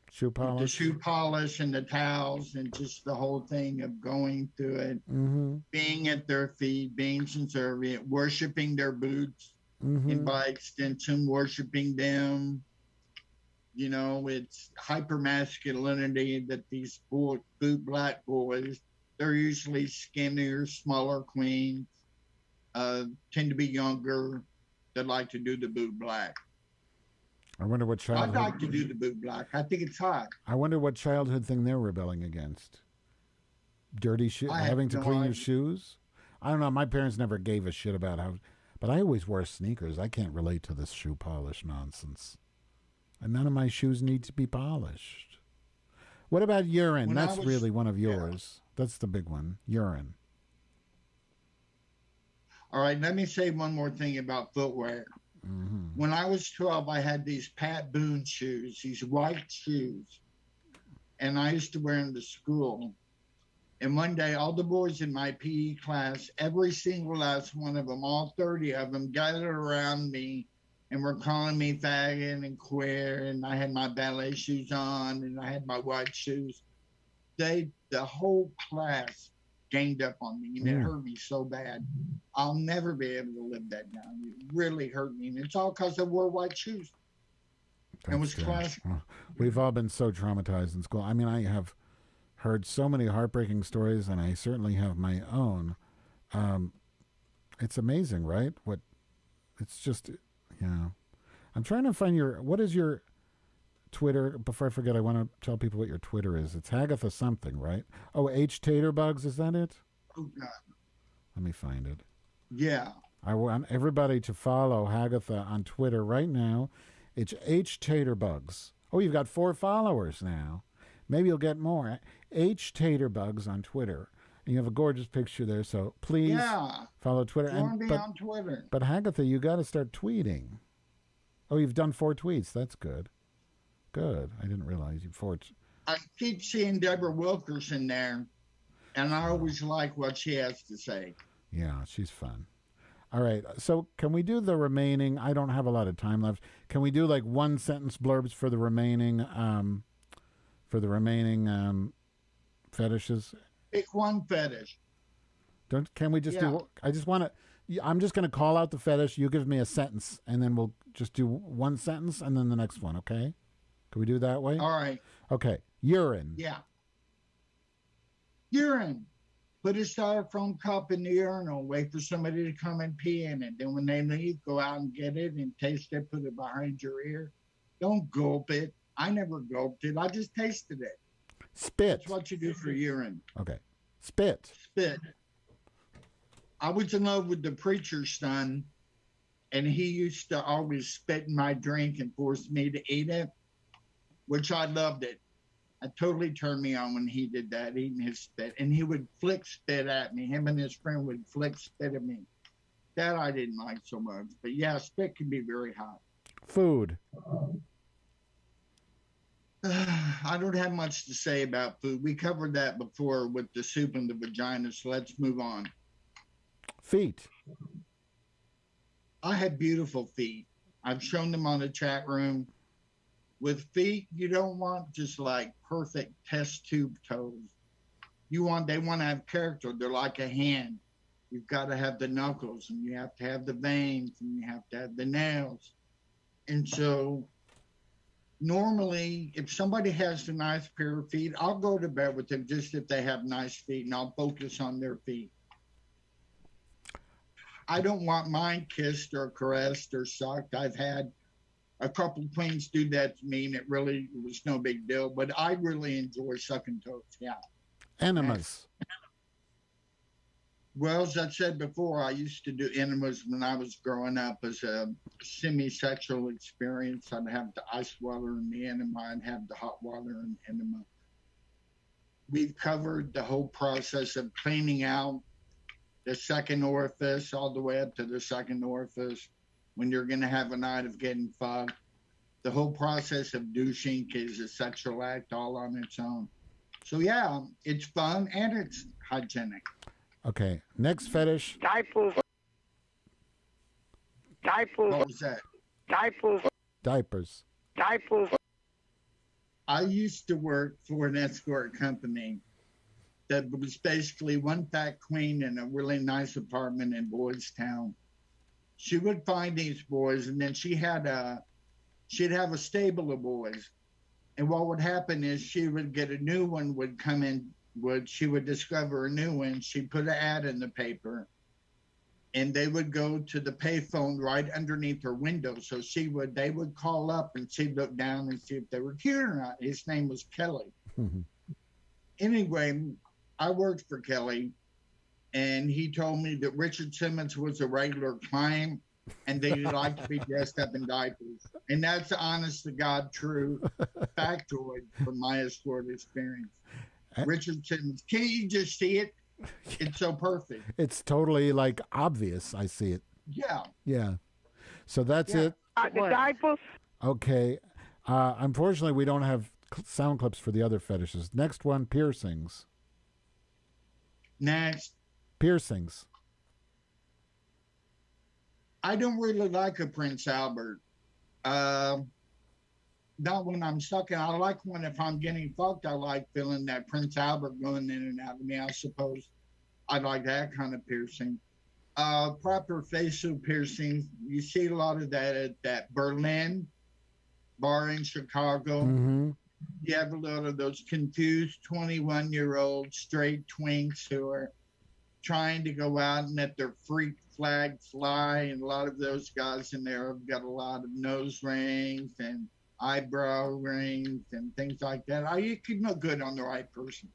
shoe polish, the shoe polish and the towels and just the whole thing of going through it, being at their feet, being subservient, worshiping their boots, and by extension, worshiping them. You know, it's hyper-masculinity that these boot black boys, they're usually skinnier, smaller queens, tend to be younger, that like to do the boot black. I wonder what childhood... I'd like to do the boot black. I think it's hot. I wonder what childhood thing they're rebelling against. Dirty shoes, having to clean your shoes? I don't know. My parents never gave a shit about how... But I always wear sneakers. I can't relate to this shoe polish nonsense. And none of my shoes need to be polished. What about urine? That's really one of yours. Yeah. That's the big one. Urine. All right, let me say one more thing about footwear. When I was 12, I had these Pat Boone shoes, these white shoes, and I used to wear them to school. And one day, all the boys in my PE class, every single last one of them, all 30 of them, gathered around me and were calling me faggot and queer. And I had my ballet shoes on and I had my white shoes. The whole class ganged up on me, and it hurt me so bad. I'll never be able to live that down. It really hurt me. And it's all because I wore white shoes. It was classic. We've all been so traumatized in school. I mean, I have heard so many heartbreaking stories, and I certainly have my own. It's amazing, right? It's just, I'm trying to find what is your Twitter? Before I forget, I want to tell people what your Twitter is. It's Hagatha something, right? Oh, H Taterbugs, is that it? Oh, God. Let me find it. Yeah. I want everybody to follow Hagatha on Twitter right now. It's H Taterbugs. Oh, you've got 4 followers now. Maybe you'll get more. H Taterbugs on Twitter. And you have a gorgeous picture there, so please follow Twitter. I want to be on Twitter. But Hagatha, you got to start tweeting. Oh, you've done 4 tweets. That's good. Good. I didn't realize you 4. I keep seeing Deborah Wilkerson there, and I always like what she has to say. Yeah, she's fun. All right. So can we do the remaining? I don't have a lot of time left. Can we do like 1 sentence blurbs for the remaining fetishes? Pick one fetish. Can we just do? I just want to. I'm just going to call out the fetish. You give me a sentence, and then we'll just do 1 sentence, and then the next one. Okay? Can we do that way? All right. Okay. Urine. Yeah. Urine. Put a styrofoam cup in the urinal. Wait for somebody to come and pee in it. Then when they leave, go out and get it and taste it. Put it behind your ear. Don't gulp it. I never gulped it. I just tasted it. Spit. That's what you do for urine. Okay. Spit. Spit. I was in love with the preacher's son, and he used to always spit in my drink and force me to eat it, which I loved it. It totally turned me on when he did that, eating his spit. And he would flick spit at me. Him and his friend would flick spit at me. That I didn't like so much. But yeah, spit can be very hot. Food. I don't have much to say about food. We covered that before with the soup and the vagina, so let's move on. Feet. I have beautiful feet. I've shown them on the chat room. With feet, you don't want just like perfect test tube toes. They want to have character. They're like a hand. You've got to have the knuckles, and you have to have the veins, and you have to have the nails. And so normally, if somebody has a nice pair of feet, I'll go to bed with them just if they have nice feet, and I'll focus on their feet. I don't want mine kissed or caressed or sucked. I've had a couple of queens do that to me, and it was no big deal. But I really enjoy sucking toes, yeah. Enemas. Well, as I said before, I used to do enemas when I was growing up as a semi-sexual experience. I'd have the ice water in the enema. I'd have the hot water in the enema. We've covered the whole process of cleaning out the second orifice all the way up to the second orifice. When you're going to have a night of getting fucked, the whole process of douching is a sexual act all on its own. So yeah, it's fun and it's hygienic. Okay, next fetish. Diapers. What was that? Diapers. I used to work for an escort company that was basically one fat queen in a really nice apartment in Boys Town. She would find these boys, and then she'd have a stable of boys. And what would happen is she would get a new one would come in. She would discover a new one. She'd put an ad in the paper, and they would go to the payphone right underneath her window. So they would call up, and she'd look down and see if they were cute or not. His name was Kelly. Mm-hmm. Anyway, I worked for Kelly. And he told me that Richard Simmons was a regular client and they like to be dressed up in diapers. And that's honest to God true factoid from my escort experience. Richard Simmons. Can't you just see it? It's so perfect. It's totally like obvious. I see it. Yeah. Yeah. So that's it. The diapers. Okay. Unfortunately, we don't have sound clips for the other fetishes. Next one, piercings. Next. Piercings. I don't really like a Prince Albert. Not when I'm sucking. I like when if I'm getting fucked, I like feeling that Prince Albert going in and out of me. I suppose I like that kind of piercing. Proper facial piercings. You see a lot of that at that Berlin bar in Chicago. Mm-hmm. You have a lot of those confused 21-year-old straight twinks who are trying to go out and let their freak flag fly. And a lot of those guys in there have got a lot of nose rings and eyebrow rings and things like that. You can look good on the right person.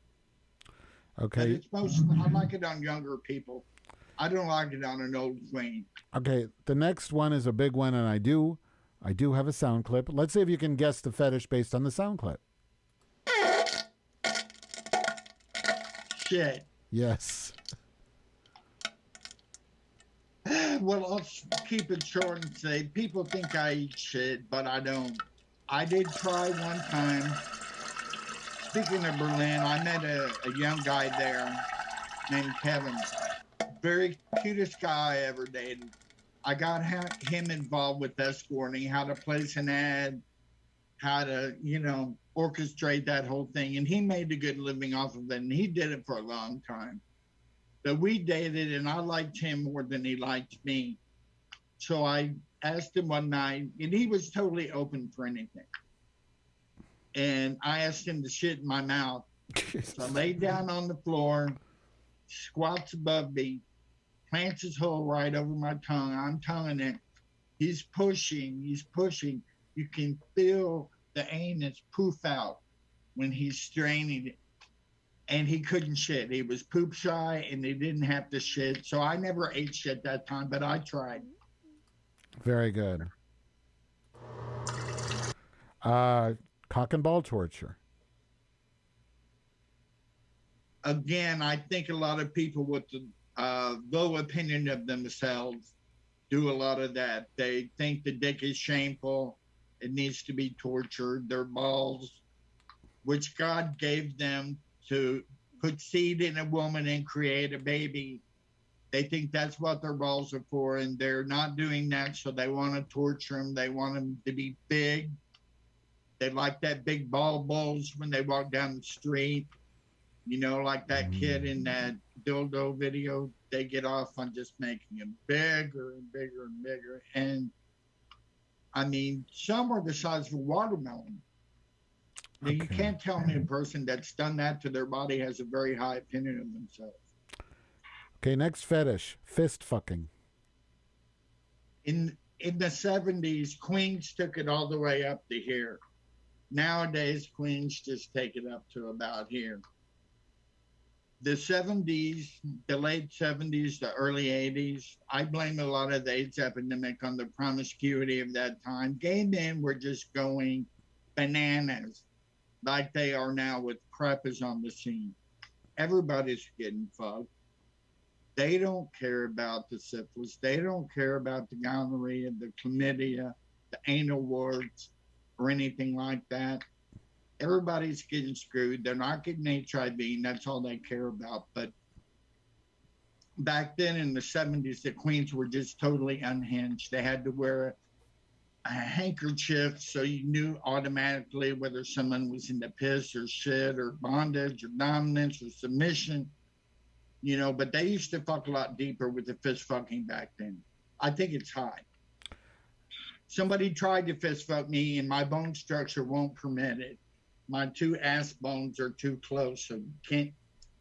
Okay. But it's mostly, I like it on younger people. I don't like it on an old queen. Okay, the next one is a big one, and I do have a sound clip. Let's see if you can guess the fetish based on the sound clip. Shit. Yes. Well, I'll keep it short and say people think I eat shit, but I don't. I did try one time. Speaking of Berlin, I met a young guy there named Kevin. Very cutest guy I ever dated. I got him involved with escorting, how to place an ad, how to, orchestrate that whole thing. And he made a good living off of it, and he did it for a long time. But we dated, and I liked him more than he liked me. So I asked him one night, and he was totally open for anything. And I asked him to shit in my mouth. So I laid down on the floor, squats above me, plants his hole right over my tongue. I'm tonguing it. He's pushing. You can feel the anus poof out when he's straining it. And he couldn't shit. He was poop shy, and he didn't have to shit. So I never ate shit that time, but I tried. Very good. Cock and ball torture. Again, I think a lot of people with the low opinion of themselves do a lot of that. They think the dick is shameful. It needs to be tortured. Their balls, which God gave them to put seed in a woman and create a baby. They think that's what their balls are for, and they're not doing that, so they want to torture them. They want them to be big. They like that big ball bulge when they walk down the street. Like that kid in that dildo video. They get off on just making them bigger and bigger and bigger. And, some are the size of a watermelon. Now, you can't tell me a person that's done that to their body has a very high opinion of themselves. Okay, next fetish, fist fucking. In the 70s, queens took it all the way up to here. Nowadays, queens just take it up to about here. The 70s, the late 70s, the early 80s, I blame a lot of the AIDS epidemic on the promiscuity of that time. Gay men were just going bananas like they are now with PrEP is on the scene. Everybody's getting fucked. They don't care about the syphilis. They don't care about the gonorrhea, the chlamydia, the anal warts, or anything like that. Everybody's getting screwed. They're not getting HIV, and that's all they care about. But back then in the 70s, the queens were just totally unhinged. They had to wear a handkerchief so you knew automatically whether someone was in the piss or shit or bondage or dominance or submission. But they used to fuck a lot deeper with the fist fucking back then. I think it's high. Somebody tried to fist fuck me, and my bone structure won't permit it. My two ass bones are too close, so can't.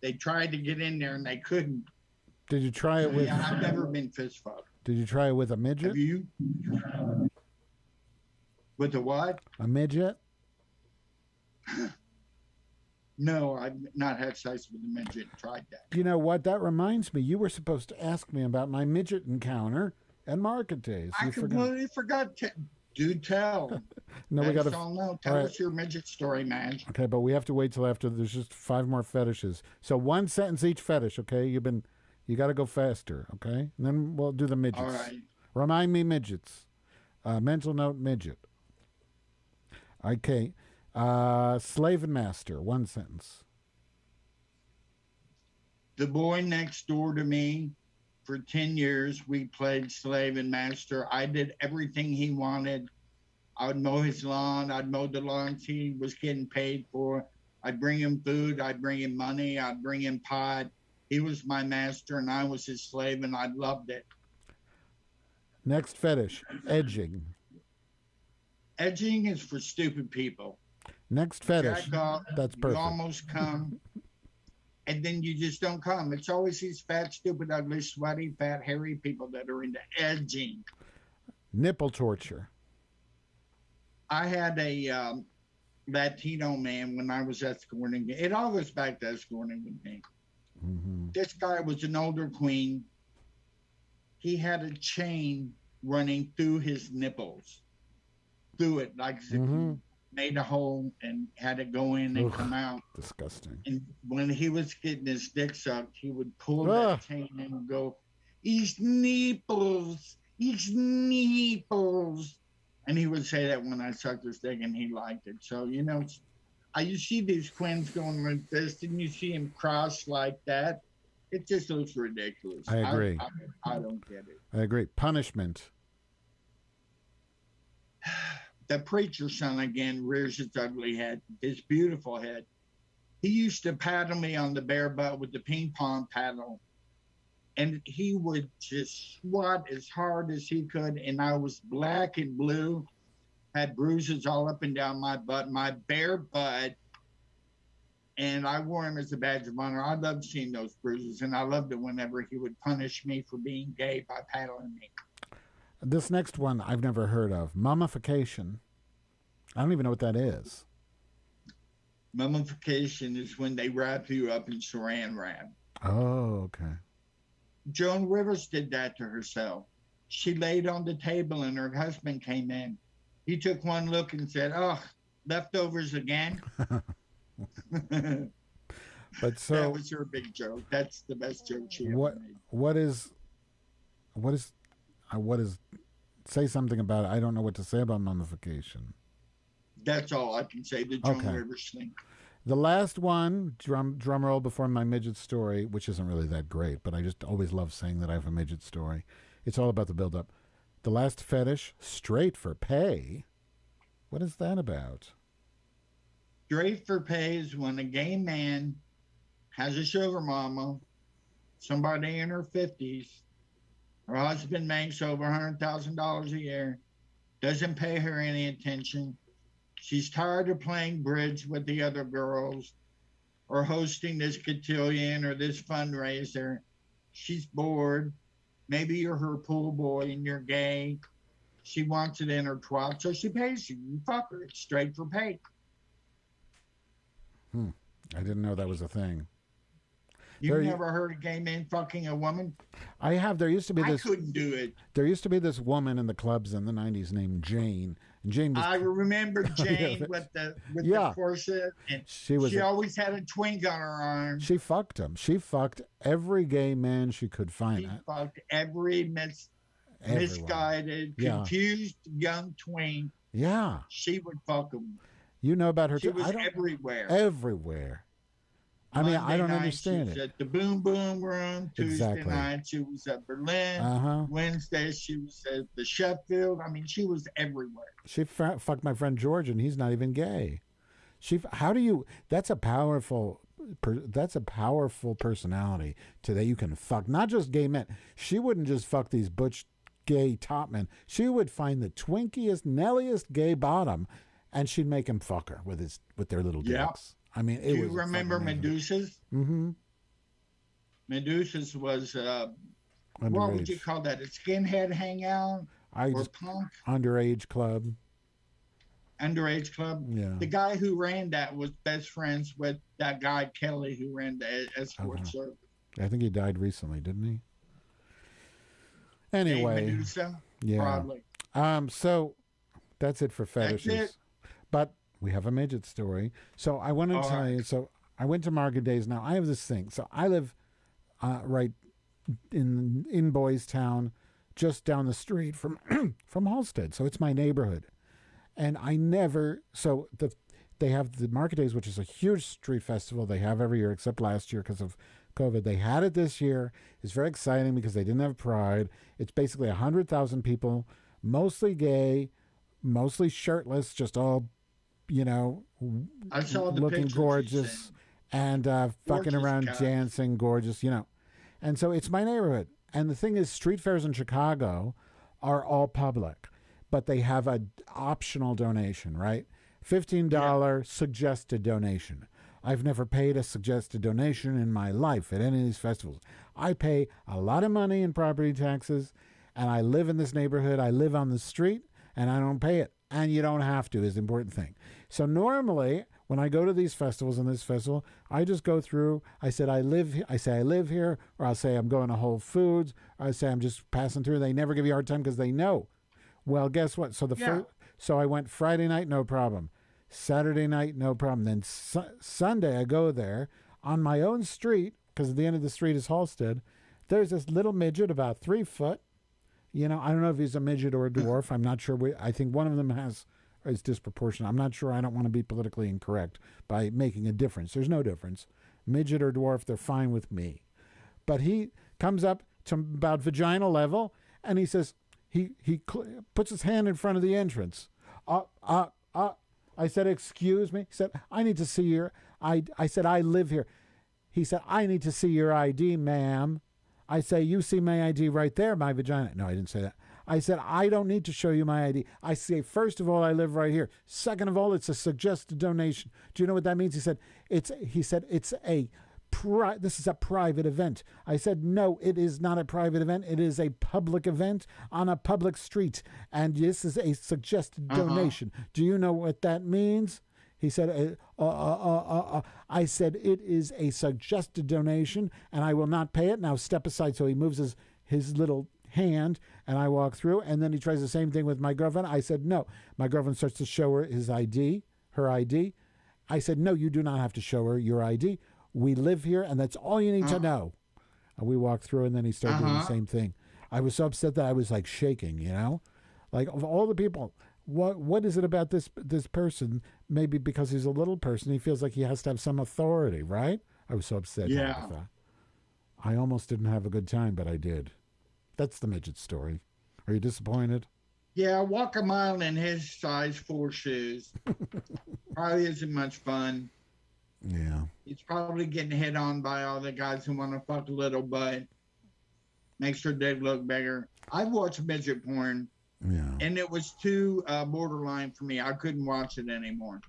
They tried to get in there and they couldn't. Did you try it with? Yeah, I've never been fist fucked. Did you try it with a midget? Have you? With a what? A midget? No, I've not had sex with a midget. Tried that. You know what? That reminds me. You were supposed to ask me about my midget encounter at Market Days. I completely forgot. Do tell. No, we got to. Tell us your midget story, Madge. Okay, but we have to wait till after. There's just 5 more fetishes. So 1 sentence each fetish. Okay, you got to go faster. Okay, and then we'll do the midgets. All right. Remind me midgets. Mental note midget. Okay. Slave and master. 1 sentence. The boy next door to me, for 10 years, we played slave and master. I did everything he wanted. I would mow his lawn. I'd mow the lawns he was getting paid for. I'd bring him food. I'd bring him money. I'd bring him pot. He was my master and I was his slave, and I loved it. Next fetish, edging. Edging is for stupid people. Next fetish. That's perfect. You almost come, and then you just don't come. It's always these fat, stupid, ugly, sweaty, fat, hairy people that are into edging. Nipple torture. I had a Latino man when I was escorting. It all goes back to escorting with me. Mm-hmm. This guy was an older queen. He had a chain running through his nipples. Through it, like if he made a hole and had it go in and come out. Disgusting. And when he was getting his dick sucked, he would pull that chain and go, "His nipples, his nipples." And he would say that when I sucked his dick, and he liked it. So, you know, you see these twins going like this, and you see him cross like that. It just looks ridiculous. I agree. I don't get it. I agree. Punishment. The preacher's son again rears his ugly head, his beautiful head. He used to paddle me on the bare butt with the ping pong paddle. And he would just swat as hard as he could. And I was black and blue, had bruises all up and down my butt, my bare butt. And I wore him as a badge of honor. I loved seeing those bruises. And I loved it whenever he would punish me for being gay by paddling me. This next one I've never heard of. Mummification. I don't even know what that is. Mummification is when they wrap you up in saran wrap. Oh, okay. Joan Rivers did that to herself. She laid on the table and her husband came in. He took one look and said, "Oh, leftovers again?" But so that was her big joke. That's the best joke she ever made. What is say something about it. I don't know what to say about mummification. That's all I can say. The Joan Rivers thing. The last one, drum roll before my midget story, which isn't really that great, but I just always love saying that I have a midget story. It's all about the build-up. The last fetish, straight for pay. What is that about? Straight for pay is when a gay man has a sugar mama, somebody in her 50s, her husband makes over $100,000 a year, doesn't pay her any attention. She's tired of playing bridge with the other girls or hosting this cotillion or this fundraiser. She's bored. Maybe you're her pool boy and you're gay. She wants it in her twat, so she pays you. You fuck her. It's straight for pay. I didn't know that was a thing. You've never heard a gay man fucking a woman? I have. There used to be this. I couldn't do it. There used to be this woman in the clubs in the 90s named Jane. And Jane was, I remember Jane with the corset. And she always had a twink on her arm. She fucked him. She fucked every gay man she could find. She fucked every misguided, confused young twink. Yeah. She would fuck him. You know about her too? She was everywhere. Everywhere. I mean, I don't understand it. She was at the Boom Boom Room. Tuesday night, she was at Berlin. Wednesday, she was at the Sheffield. I mean, she was everywhere. She fucked my friend George, and he's not even gay. That's a powerful personality that you can fuck. Not just gay men. She wouldn't just fuck these butch gay top men. She would find the twinkiest, nelliest gay bottom, and she'd make him fuck her with their little dicks. I mean, do you remember Medusa's? Mm-hmm. Medusa's was, what would you call that? A skinhead hangout? Or punk? Underage club. Underage club? Yeah. The guy who ran that was best friends with that guy, Kelly, who ran the escort service. I think he died recently, didn't he? Anyway. Medusa? Yeah. Probably. So that's it for fetishes. That's it. But we have a midget story. So I want to tell you, so I went to Market Days. Now I have this thing. So I live right in Boys Town, just down the street from from Halstead. So it's my neighborhood. And they have the Market Days, which is a huge street festival they have every year, except last year because of COVID. They had it this year. It's very exciting because they didn't have Pride. It's basically 100,000 people, mostly gay, mostly shirtless, just all, I saw the looking gorgeous and fucking around, dancing, gorgeous, And so it's my neighborhood. And the thing is, street fairs in Chicago are all public, but they have an optional donation, right? $15 suggested donation. I've never paid a suggested donation in my life at any of these festivals. I pay a lot of money in property taxes, and I live in this neighborhood. I live on the street, and I don't pay it. And you don't have to is the important thing. So normally, when I go to these festivals and this festival, I just go through. I say I live here, or I'll say I'm going to Whole Foods, or I say I'm just passing through. They never give you a hard time because they know. Well, guess what? So so I went Friday night, no problem. Saturday night, no problem. Then Sunday, I go there on my own street, because at the end of the street is Halstead. There's this little midget about 3 foot. I don't know if he's a midget or a dwarf. I'm not sure. I think one of them is disproportionate. I'm not sure. I don't want to be politically incorrect by making a difference. There's no difference. Midget or dwarf, they're fine with me. But he comes up to about vaginal level, and he says, he puts his hand in front of the entrance. I said, excuse me. He said, I need to see your ID. I said, I live here. He said, I need to see your ID, ma'am. I say, you see my ID right there, my vagina. No, I didn't say that. I said, I don't need to show you my ID. I say, first of all, I live right here. Second of all, it's a suggested donation. Do you know what that means? He said, this is a private event. I said, no, it is not a private event. It is a public event on a public street. And this is a suggested donation. Do you know what that means? He said, I said, it is a suggested donation and I will not pay it. Now step aside. So he moves his little hand and I walk through, and then he tries the same thing with my girlfriend. I said, no. My girlfriend starts to show her her ID. I said, no, you do not have to show her your ID. We live here, and that's all you need to know. And we walked through, and then he started doing the same thing. I was so upset that I was like shaking, like of all the people, what is it about this person? Maybe because he's a little person, he feels like he has to have some authority, right? I was so upset. Yeah. I almost didn't have a good time, but I did. That's the midget story. Are you disappointed? Yeah, walk a mile in his size 4 shoes. Probably isn't much fun. Yeah. He's probably getting hit on by all the guys who want to fuck a little butt. Makes their dick look bigger. I've watched midget porn. Yeah. And it was too borderline for me. I couldn't watch it anymore.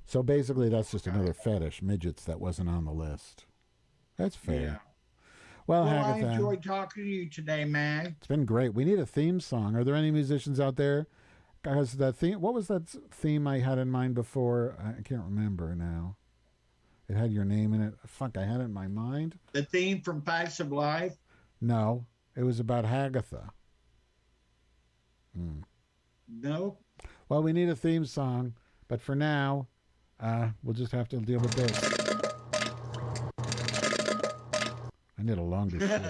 So basically that's just another fetish, midgets, that wasn't on the list. That's fair. Yeah. Well, Hagatha, I enjoyed talking to you today, man. It's been great. We need a theme song. Are there any musicians out there? Guys, what was that theme I had in mind before? I can't remember now. It had your name in it. Fuck, I had it in my mind. The theme from Facts of Life? No, it was about Hagatha. No. Well, we need a theme song, but for now, we'll just have to deal with this. I need a longer shit.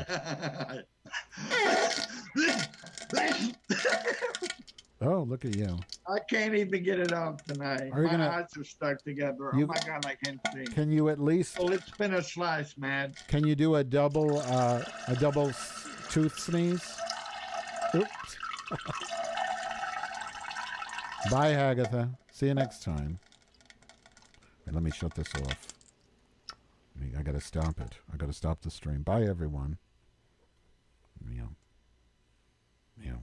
Oh, look at you. I can't even get it off tonight. My eyes are stuck together. Oh my God, I can't see. Can you at least... Well, it's been a slice, man. Can you do a double tooth sneeze? Oops. Bye, Hagatha. See you next time. Wait, let me shut this off. I gotta stop it. I gotta stop the stream. Bye, everyone. Meow. Meow.